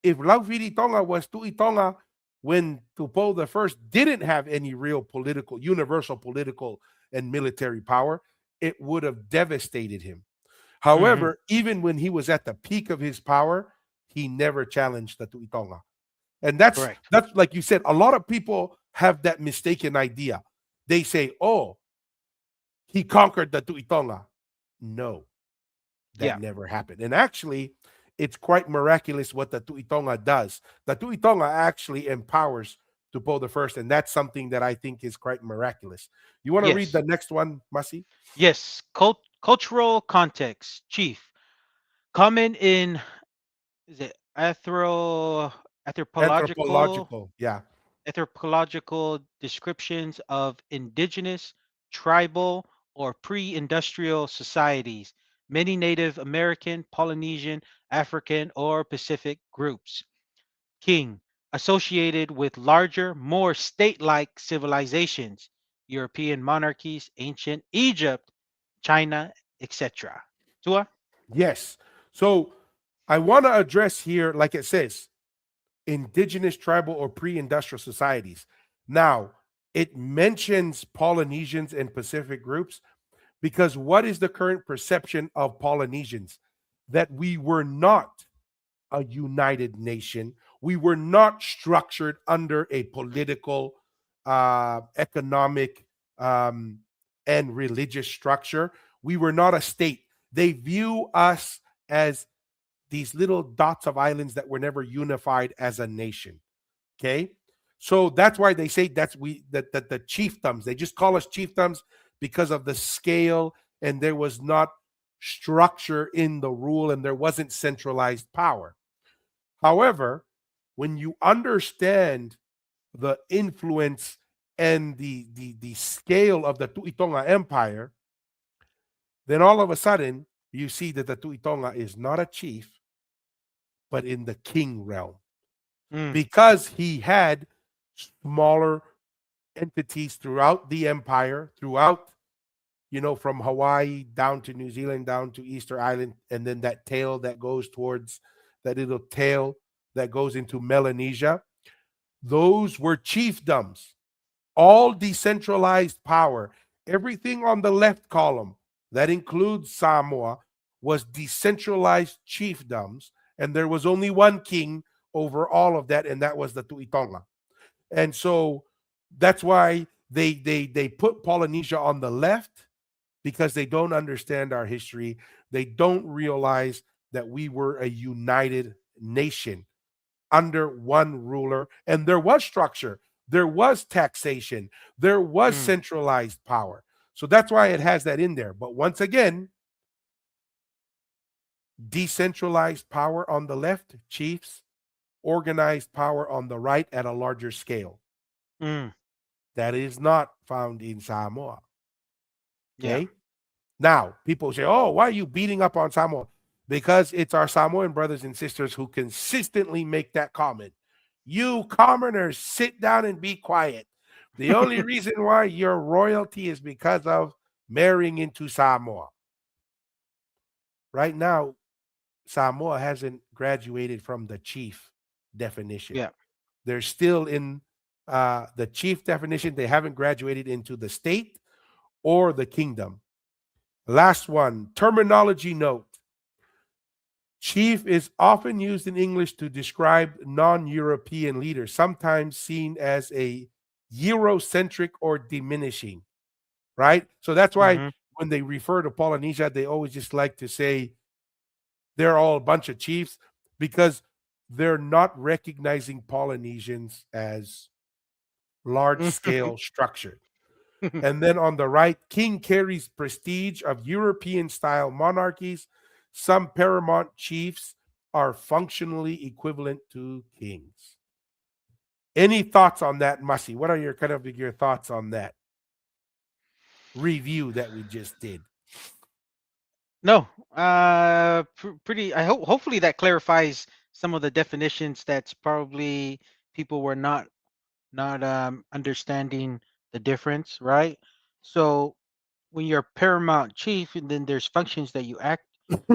Laufiri Tonga was Tu'itonga when Tupo the First didn't have any real political, universal political and military power, it would have devastated him. mm-hmm. However, even when he was at the peak of his power, he never challenged the Tu'itonga. And Correct. that's like you said, a lot of people have that mistaken idea. They say, "Oh, he conquered the Tu'itonga." No, that Yeah. never happened. And actually, it's quite miraculous what the Tu'itonga does. The Tu'itonga actually empowers Tupo the First, and that's something that I think is quite miraculous. You want to read Yes. the next one, Masi? Yes. Cultural context, chief. Common in is it anthropological Anthropological, yeah. anthropological descriptions of indigenous, tribal, or pre-industrial societies, many Native American, Polynesian, African, or Pacific groups. King, associated with larger, more state-like civilizations, European monarchies, ancient Egypt, China, etc. Tua? Yes. So I want to address here, like it says, indigenous, tribal, or pre industrial societies. Now, it mentions Polynesians and Pacific groups because what is the current perception of Polynesians? That we were not a united nation. We were not structured under a political, economic, and religious structure. We were not a state. They view us as these little dots of islands that were never unified as a nation. Okay. So that's why they say that the chiefdoms, they just call us chiefdoms because of the scale, and there was not structure in the rule and there wasn't centralized power. However, when you understand the influence and the scale of the Tuitonga Empire, then all of a sudden you see that the Tuitonga is not a chief, but in the king realm Mm, because he had smaller entities throughout the empire, throughout, from Hawaii down to New Zealand, down to Easter Island, and then that tail that goes towards that little tail that goes into Melanesia. Those were chiefdoms, all decentralized power. Everything on the left column, that includes Samoa, was decentralized chiefdoms, and there was only one king over all of that, and that was the Tuitonga. And so that's why they put Polynesia on the left because they don't understand our history. They don't realize that we were a united nation under one ruler, and there was structure, there was taxation, there was mm, centralized power. So that's why it has that in there. But once again, decentralized power on the left, chiefs, organized power on the right at a larger scale. mm, That is not found in Samoa. yeah. Okay. Now, people say, oh, why are you beating up on Samoa? Because it's our Samoan brothers and sisters who consistently make that comment. You commoners, sit down and be quiet. The only reason why you're royalty is because of marrying into Samoa. Right now, Samoa hasn't graduated from the chief definition. Yeah. They're still in the chief definition. They haven't graduated into the state or the kingdom. Last one, terminology note. Chief is often used in English to describe non European leaders, sometimes seen as a Eurocentric or diminishing, right? So that's why Hmm. when they refer to Polynesia, they always just like to say they're all a bunch of chiefs because they're not recognizing Polynesians as large scale structure. And then on the right, king carries prestige of European style monarchies. Some paramount chiefs are functionally equivalent to kings. Any thoughts on that, Mussy? What are your kind of your thoughts on that review that we just did? No, pretty. I hope hopefully that clarifies some of the definitions that's probably people were not understanding the difference, right? So when you're paramount chief, and then there's functions that you act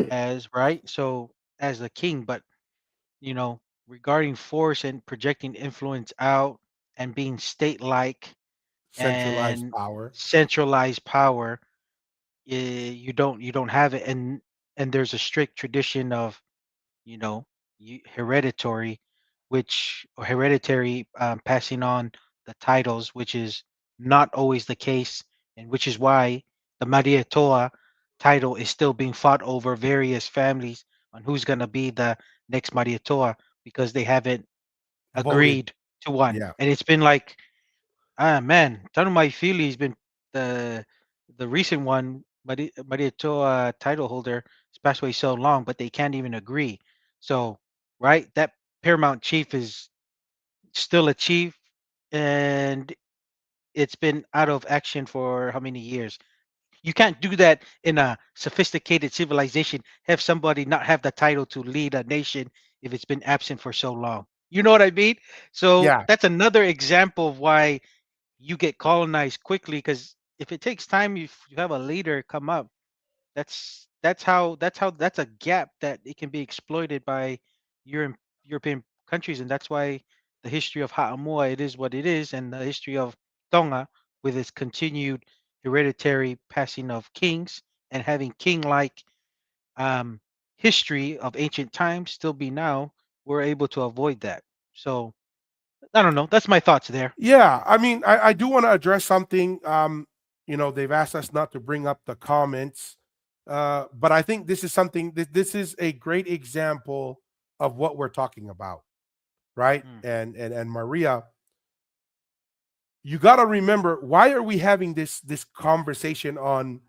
as, right? So as a king, but you know, regarding force and projecting influence out and being state-like Centralized and power. centralized power, you don't have it, and there's a strict tradition of, you know, hereditary, which or hereditary, passing on the titles, which is not always the case, and which is why the Maria Toa title is still being fought over various families on who's going to be the next Maria Toa, because they haven't Voted. agreed to one, Yeah. and it's been like, man, Tanumai Fili's been the recent one, Maria Toa title holder, has passed away so long, but they can't even agree. So, right, that paramount chief is still a chief, and it's been out of action for how many years? You can't do that in a sophisticated civilization. Have somebody not have the title to lead a nation if it's been absent for so long. You know what I mean? So Yeah. that's another example of why you get colonized quickly, because if it takes time, if you have a leader come up, that's a gap that it can be exploited by Europe, European countries, and that's why the history of Ha'amua, it is what it is, and the history of Tonga, with its continued hereditary passing of kings and having king-like, um, history of ancient times still be now, we're able to avoid that. So I don't know. That's my thoughts there. Yeah, I mean, I do want to address something. They've asked us not to bring up the comments, but I think this is something. This is a great example of what we're talking about, right? Mm, And Maria, you got to remember, why are we having this conversation on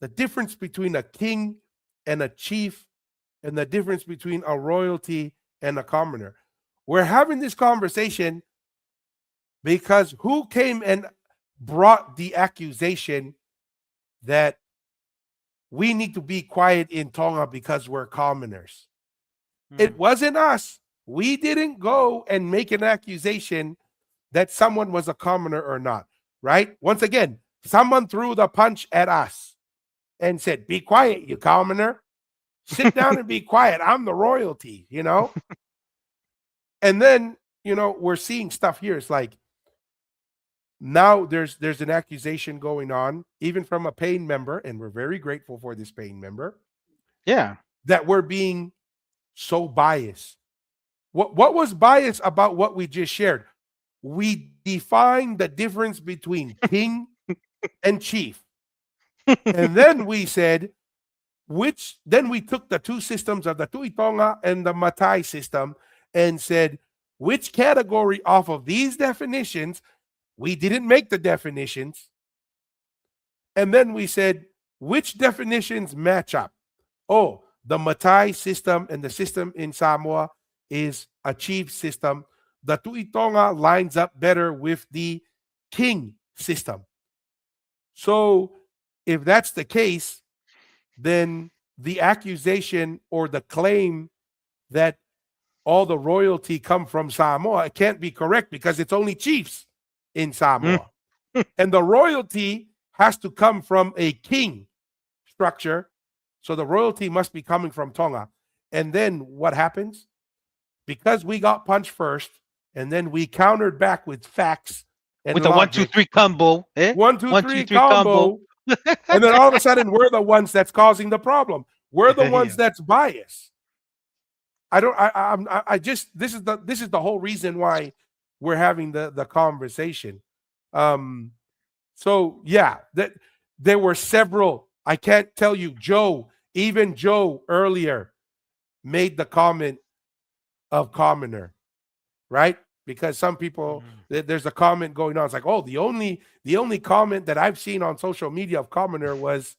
the difference between a king and a chief, and the difference between a royalty and a commoner? We're having this conversation because who came and brought the accusation that we need to be quiet in Tonga because we're commoners? It mm. wasn't us. We didn't go and make an accusation that someone was a commoner or not, right? Once again, someone threw the punch at us and said, "Be quiet, you commoner. Sit down and be quiet. I'm the royalty, you know?" And then, we're seeing stuff here. It's like, now there's an accusation going on, even from a paying member, and we're very grateful for this paying member, Yeah. that we're being so biased. What was biased about what we just shared? We defined the difference between king and chief. And then we said, then we took the two systems of the Tuitonga and the Matai system and said, which category off of these definitions, we didn't make the definitions. And then we said, which definitions match up? Oh, the Matai system and the system in Samoa is a chief system. The Tuitonga lines up better with the king system. So if that's the case, then the accusation or the claim that all the royalty come from Samoa, it can't be correct because it's only chiefs in Mm. Samoa. And the royalty has to come from a king structure. So the royalty must be coming from Tonga. And then what happens? Because we got punched first, and then we countered back with facts and With a one, two, logic. three combo, eh? One, two, One, two, three three combo. combo. And then all of a sudden, we're the ones that's causing the problem. We're the ones Yeah. that's biased. I don't. I just. This is the whole reason why we're having the conversation. Um. So yeah, that there were several. I can't tell you. Joe, even Joe earlier made the comment of commoner, right? Because some people Mhm. there's a comment going on. It's like, oh, the only comment that I've seen on social media of commoner was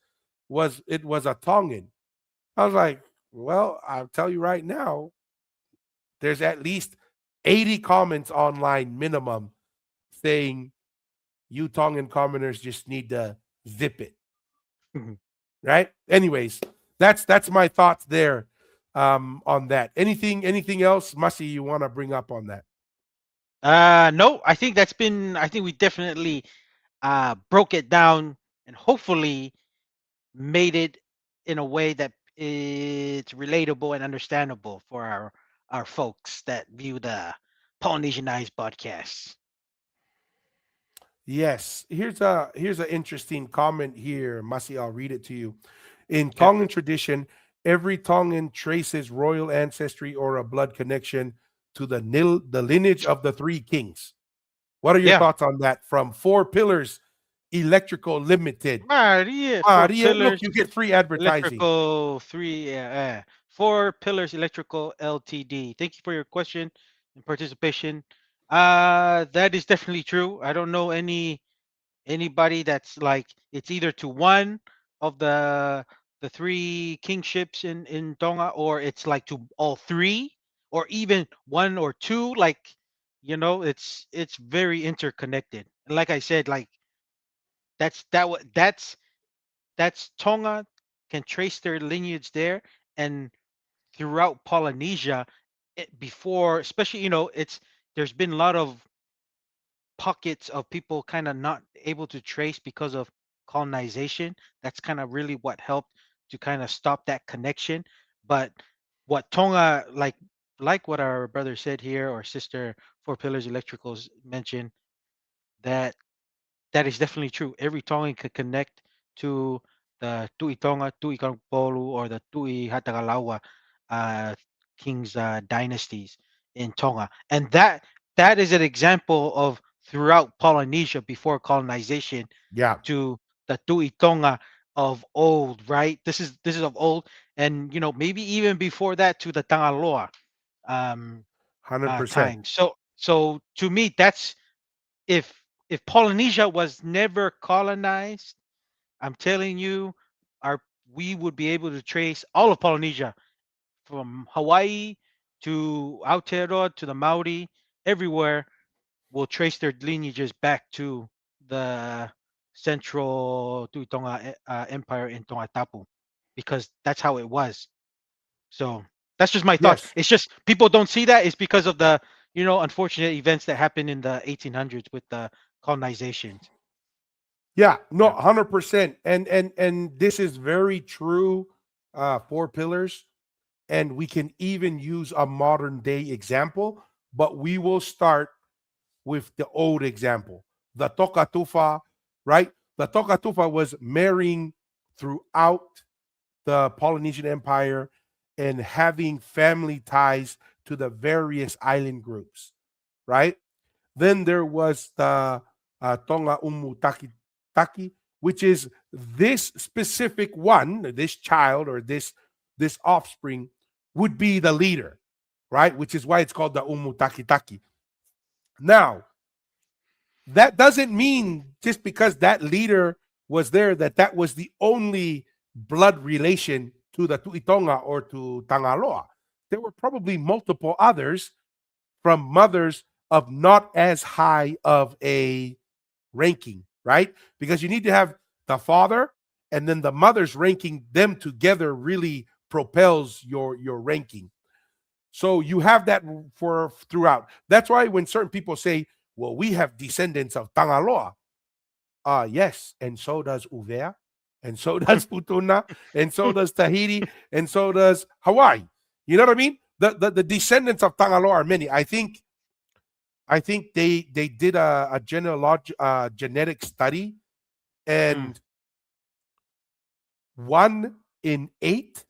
it was a Tongan. I was like, well, I'll tell you right now, there's at least 80 comments online minimum saying you Tongan commoners just need to zip it, Mhm. right? Anyways, that's my thoughts there on that. Anything else, Masi, you want to bring up on that? No, I think that's been. I think we definitely broke it down and hopefully made it in a way that it's relatable and understandable for our folks that view the Polynesianized podcast. Yes. Here's an interesting comment here, Masi. I'll read it to you. In Okay. Tongan tradition, every Tongan traces royal ancestry or a blood connection to the lineage of the three kings. What are your Yeah. thoughts on that? From Four Pillars Electrical Limited. Maria, four Maria, look, pillars, you get free advertising. electrical three, four pillars, electrical Ltd. Thank you for your question and participation. That is definitely true. I don't know anybody that's like it's either to one of the three kingships in Tonga, or it's like to all three, or even one or two. Like, it's very interconnected. And like I said, like that's Tonga can trace their lineage there, and throughout Polynesia, before, especially, it's there's been a lot of pockets of people kind of not able to trace because of colonization. That's kind of really what helped to kind of stop that connection. But what Tonga, like what our brother said here, or sister Four Pillars Electricals mentioned, that that is definitely true. Every Tongan could connect to the Tui Tonga, Tui Kampolu, or the Tui Hatagalawa uh, kings dynasties in Tonga, and that is an example of throughout Polynesia before colonization Yeah, to the Tui Tonga of old, right? This is of old, and maybe even before that to the Tangaloa um, 100%. time. So to me, that's if Polynesia was never colonized, I'm telling you, our we would be able to trace all of Polynesia from Hawaii to Aotearoa to the Maori, everywhere. Will trace their lineages back to the central Tuitonga Empire in Tonga Tapu, because that's how it was. So that's just my thoughts. Yes. It's just people don't see that. It's because of the unfortunate events that happened in the 1800s with the colonizations. Yeah, no, Yeah. 100%. And this is very true, Four Pillars. And we can even use a modern day example, but we will start with the old example, the Tokatufa, right? The Tokatufa was marrying throughout the Polynesian Empire and having family ties to the various island groups, right? Then there was the Tonga Umu Taki, which is this specific one, this child or this offspring would be the leader, right? Which is why it's called the Umu Taki. Now, that doesn't mean just because that leader was there that was the only blood relation to the Tuitonga or to Tangaloa. There were probably multiple others from mothers of not as high of a ranking, right? Because you need to have the father and then the mothers ranking them together really propels your ranking. So you have that for throughout. That's why when certain people say, well, we have descendants of Tangaloa, yes, and so does Uvea, and so does Futuna, and so does Tahiti, and so does Hawaii. You know what I mean? The descendants of Tangaloa are many. I think they did a genetic study, Mm, and 1 in 8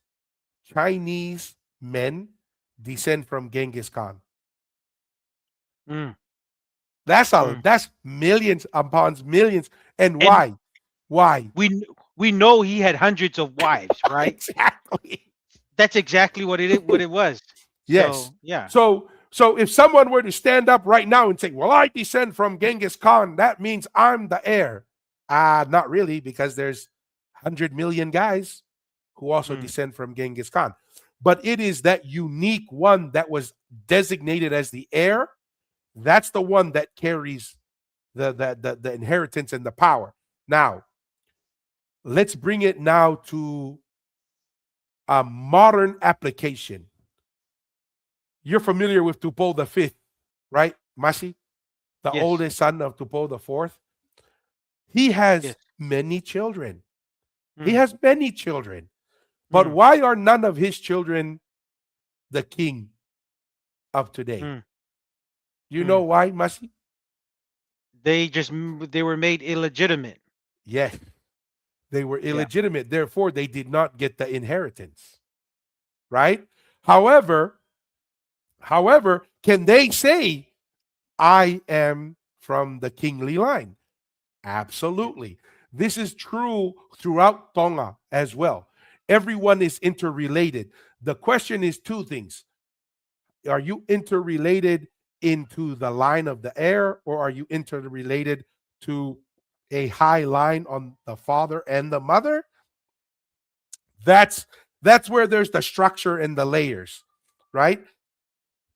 Chinese men descend from Genghis Khan. mm, mm. That's millions upon millions. And And why? Why? we know he had hundreds of wives, right? Exactly. That's exactly what it was. Yes. So yeah. So if someone were to stand up right now and say, "Well, I descend from Genghis Khan," that means I'm the heir. Not really, because there's 100 million guys who also Mm, descend from Genghis Khan. But it is that unique one that was designated as the heir. That's the one that carries the inheritance and the power. Now, let's bring it now to a modern application. You're familiar with Tupou the fifth, right, Masi? The yes. oldest son of Tupou the fourth. He Yes. has many children. He Mm, has many children. But mm, why are none of his children the king of today? mm, Do you know mm. why, Masi? They were made illegitimate. Yes, they were Yeah. illegitimate. Therefore, they did not get the inheritance, right? However, can they say, I am from the kingly line? Yeah. Absolutely. This is true throughout Tonga as well. Everyone is interrelated. The question is two things: are you interrelated into the line of the heir, or are you interrelated to a high line on the father and the mother? That's where there's the structure and the layers, right?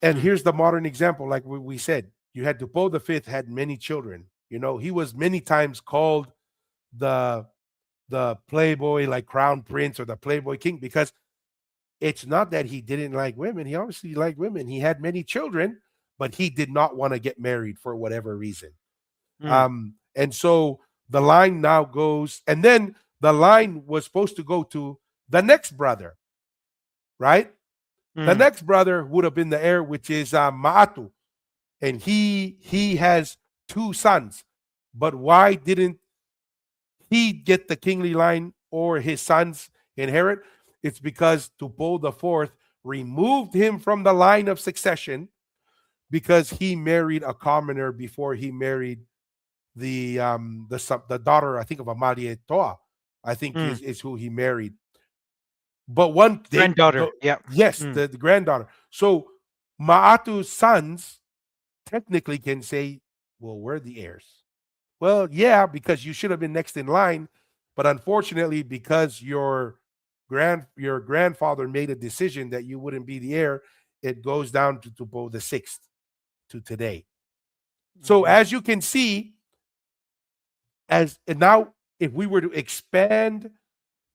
And Mm, here's the modern example, like we said, you had Dupo the fifth had many children. You know, he was many times called the playboy, like crown prince or the playboy king, because it's not that he didn't like women. He obviously liked women. He had many children, but he did not want to get married for whatever reason. mm, And so the line now goes, and then the line was supposed to go to the next brother, right? The mm, next brother would have been the heir, which is Maatu, and he has two sons. But why didn't he get the kingly line or his sons inherit? It's because Tupo the fourth removed him from the line of succession because he married a commoner before he married the daughter, I think, of Amalie Toa. I think mm. is who he married. But one they Granddaughter. the Yeah. yes, Mm, the granddaughter. So Maatu's sons technically can say, well, we're the heirs. Well, yeah, because you should have been next in line, but unfortunately, because your grandfather made a decision that you wouldn't be the heir, it goes down to Tupo the sixth to today. So mhm, as you can see, as and now if we were to expand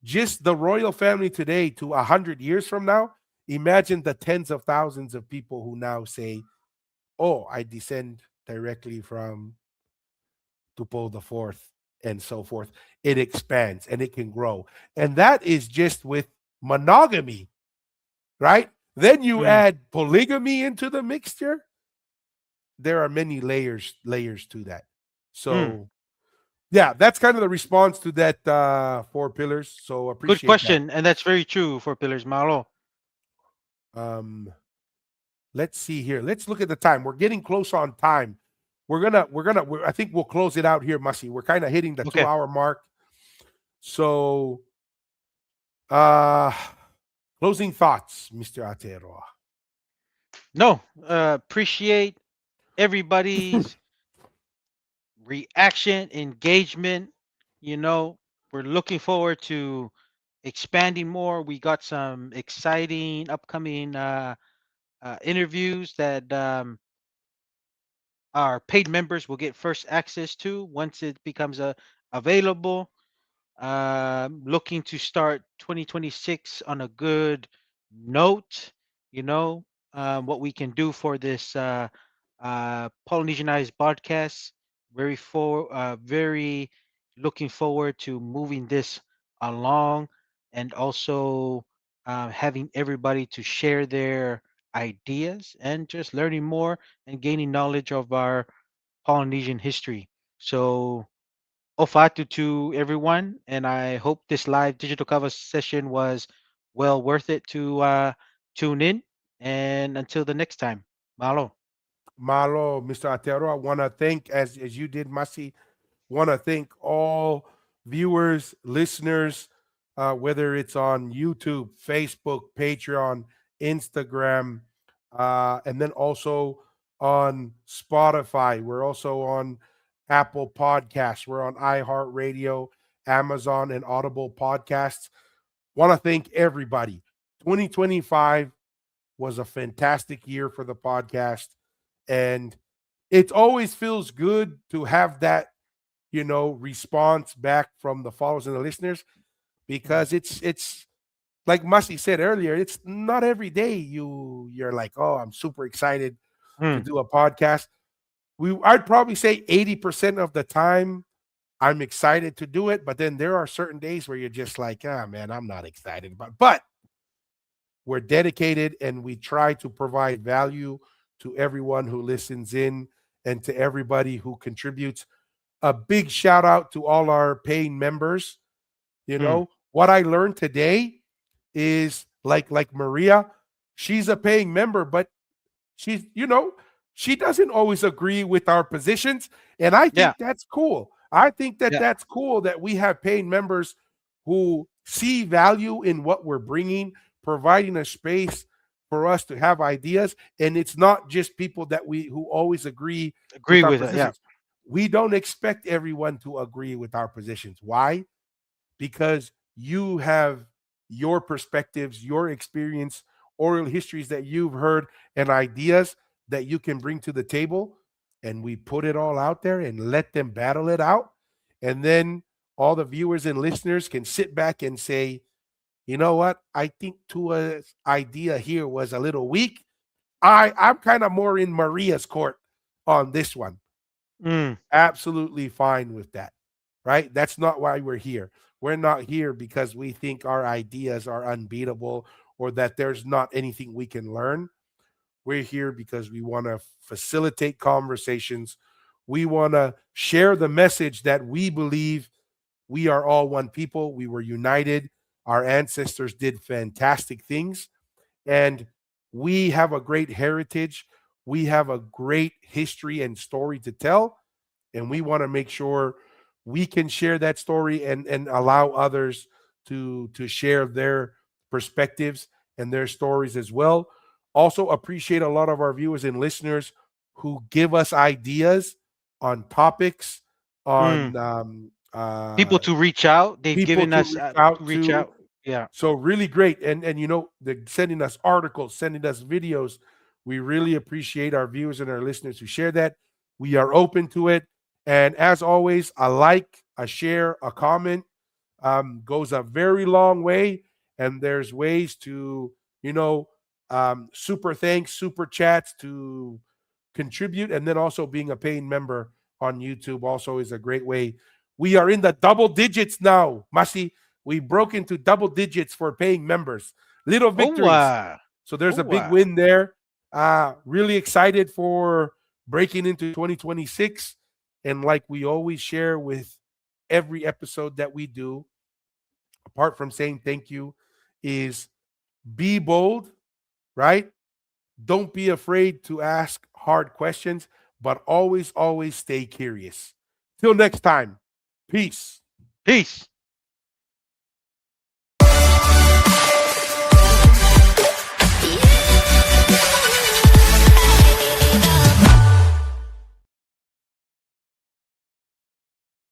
just the royal family today to 100 years from now, imagine the tens of thousands of people who now say, "Oh, I descend directly from Tupo the fourth," and so forth. It expands and it can grow. And that is just with monogamy, right? Then you mm, add polygamy into the mixture. There are many layers to that. mm. So yeah, that's kind of the response to that four pillars. So Good appreciate that. question, and that's very true for Pillars Malo. Um, let's see here. Let's look at the time. We're getting close on time. I think we'll close it out here, Mussy. We're kind of hitting the two Okay. hour mark. So uh closing thoughts, Mr. Ateroa. No, appreciate everybody's reaction, engagement. You know, we're looking forward to expanding more. We got some exciting upcoming interviews that our paid members will get first access to once it becomes available. Looking to start 2026 on a good note. You know, what we can do for this Polynesianized podcast. Very looking forward to moving this along, and also having everybody to share their ideas and just learning more and gaining knowledge of our Polynesian history. So Ofatu to everyone, and I hope this live digital cover session was well worth it to tune in. And until the next time, malo. Malo, Mr. Atero, I want to thank, as you did, Masi, want to thank all viewers, listeners, whether it's on YouTube, Facebook, Patreon, Instagram, and then also on Spotify. We're also on Apple Podcasts. We're on iHeartRadio, Amazon, and Audible Podcasts. Want to thank everybody. 2025 was a fantastic year for the podcast. And it always feels good to have that, response back from the followers and the listeners, Mm. because it's like Mussy said earlier, it's not every day you're like, oh, I'm super excited to Mm. do a podcast. I'd probably say 80% of the time I'm excited to do it, but then there are certain days where you're just like, ah, man, I'm not excited about. But we're dedicated and we try to provide value to everyone who listens in and to everybody who contributes. A big shout out to all our paying members. Mm. What I learned today is like Maria, she's a paying member, but she doesn't always agree with our positions. And I Yeah, think that's cool. I think that yeah, that's cool that we have paying members who see value in what we're bringing, providing a space for us to have ideas. And it's not just people that who always agree agree with our with it. Yeah, positions. We don't expect everyone to agree with our positions. Why? Because you have your perspectives, your experience, oral histories that you've heard, and ideas that you can bring to the table. And we put it all out there and let them battle it out. And then all the viewers and listeners can sit back and say, you know what? I think Tua's idea here was a little weak. I'm kind of more in Maria's court on this one. mm. Absolutely fine with that, right? That's not why we're here. We're not here because we think our ideas are unbeatable or that there's not anything we can learn. We're here because we want to facilitate conversations. We want to share the message that we believe we are all one people. We were united. Our ancestors did fantastic things. And we have a great heritage. We have a great history and story to tell, and we want to make sure we can share that story and allow others to share their perspectives and their stories as well. Also appreciate a lot of our viewers and listeners who give us ideas on topics, Mm. on People to reach out. They've people given to us reach out reach to. out. Yeah. So really great. And they're sending us articles, sending us videos. We really appreciate our viewers and our listeners who share that. We are open to it. And as always, a like, a share, a comment goes a very long way. And there's ways to, super thanks, super chats to contribute. And then also being a paying member on YouTube also is a great way. We are in the double digits now, Masi. We broke into double digits for paying members. Little Oh, victories. So there's a oh, big win there. Really excited for breaking into 2026. And like we always share with every episode that we do, apart from saying thank you, is be bold, right? Don't be afraid to ask hard questions, but always, always stay curious. Till next time, peace. peace.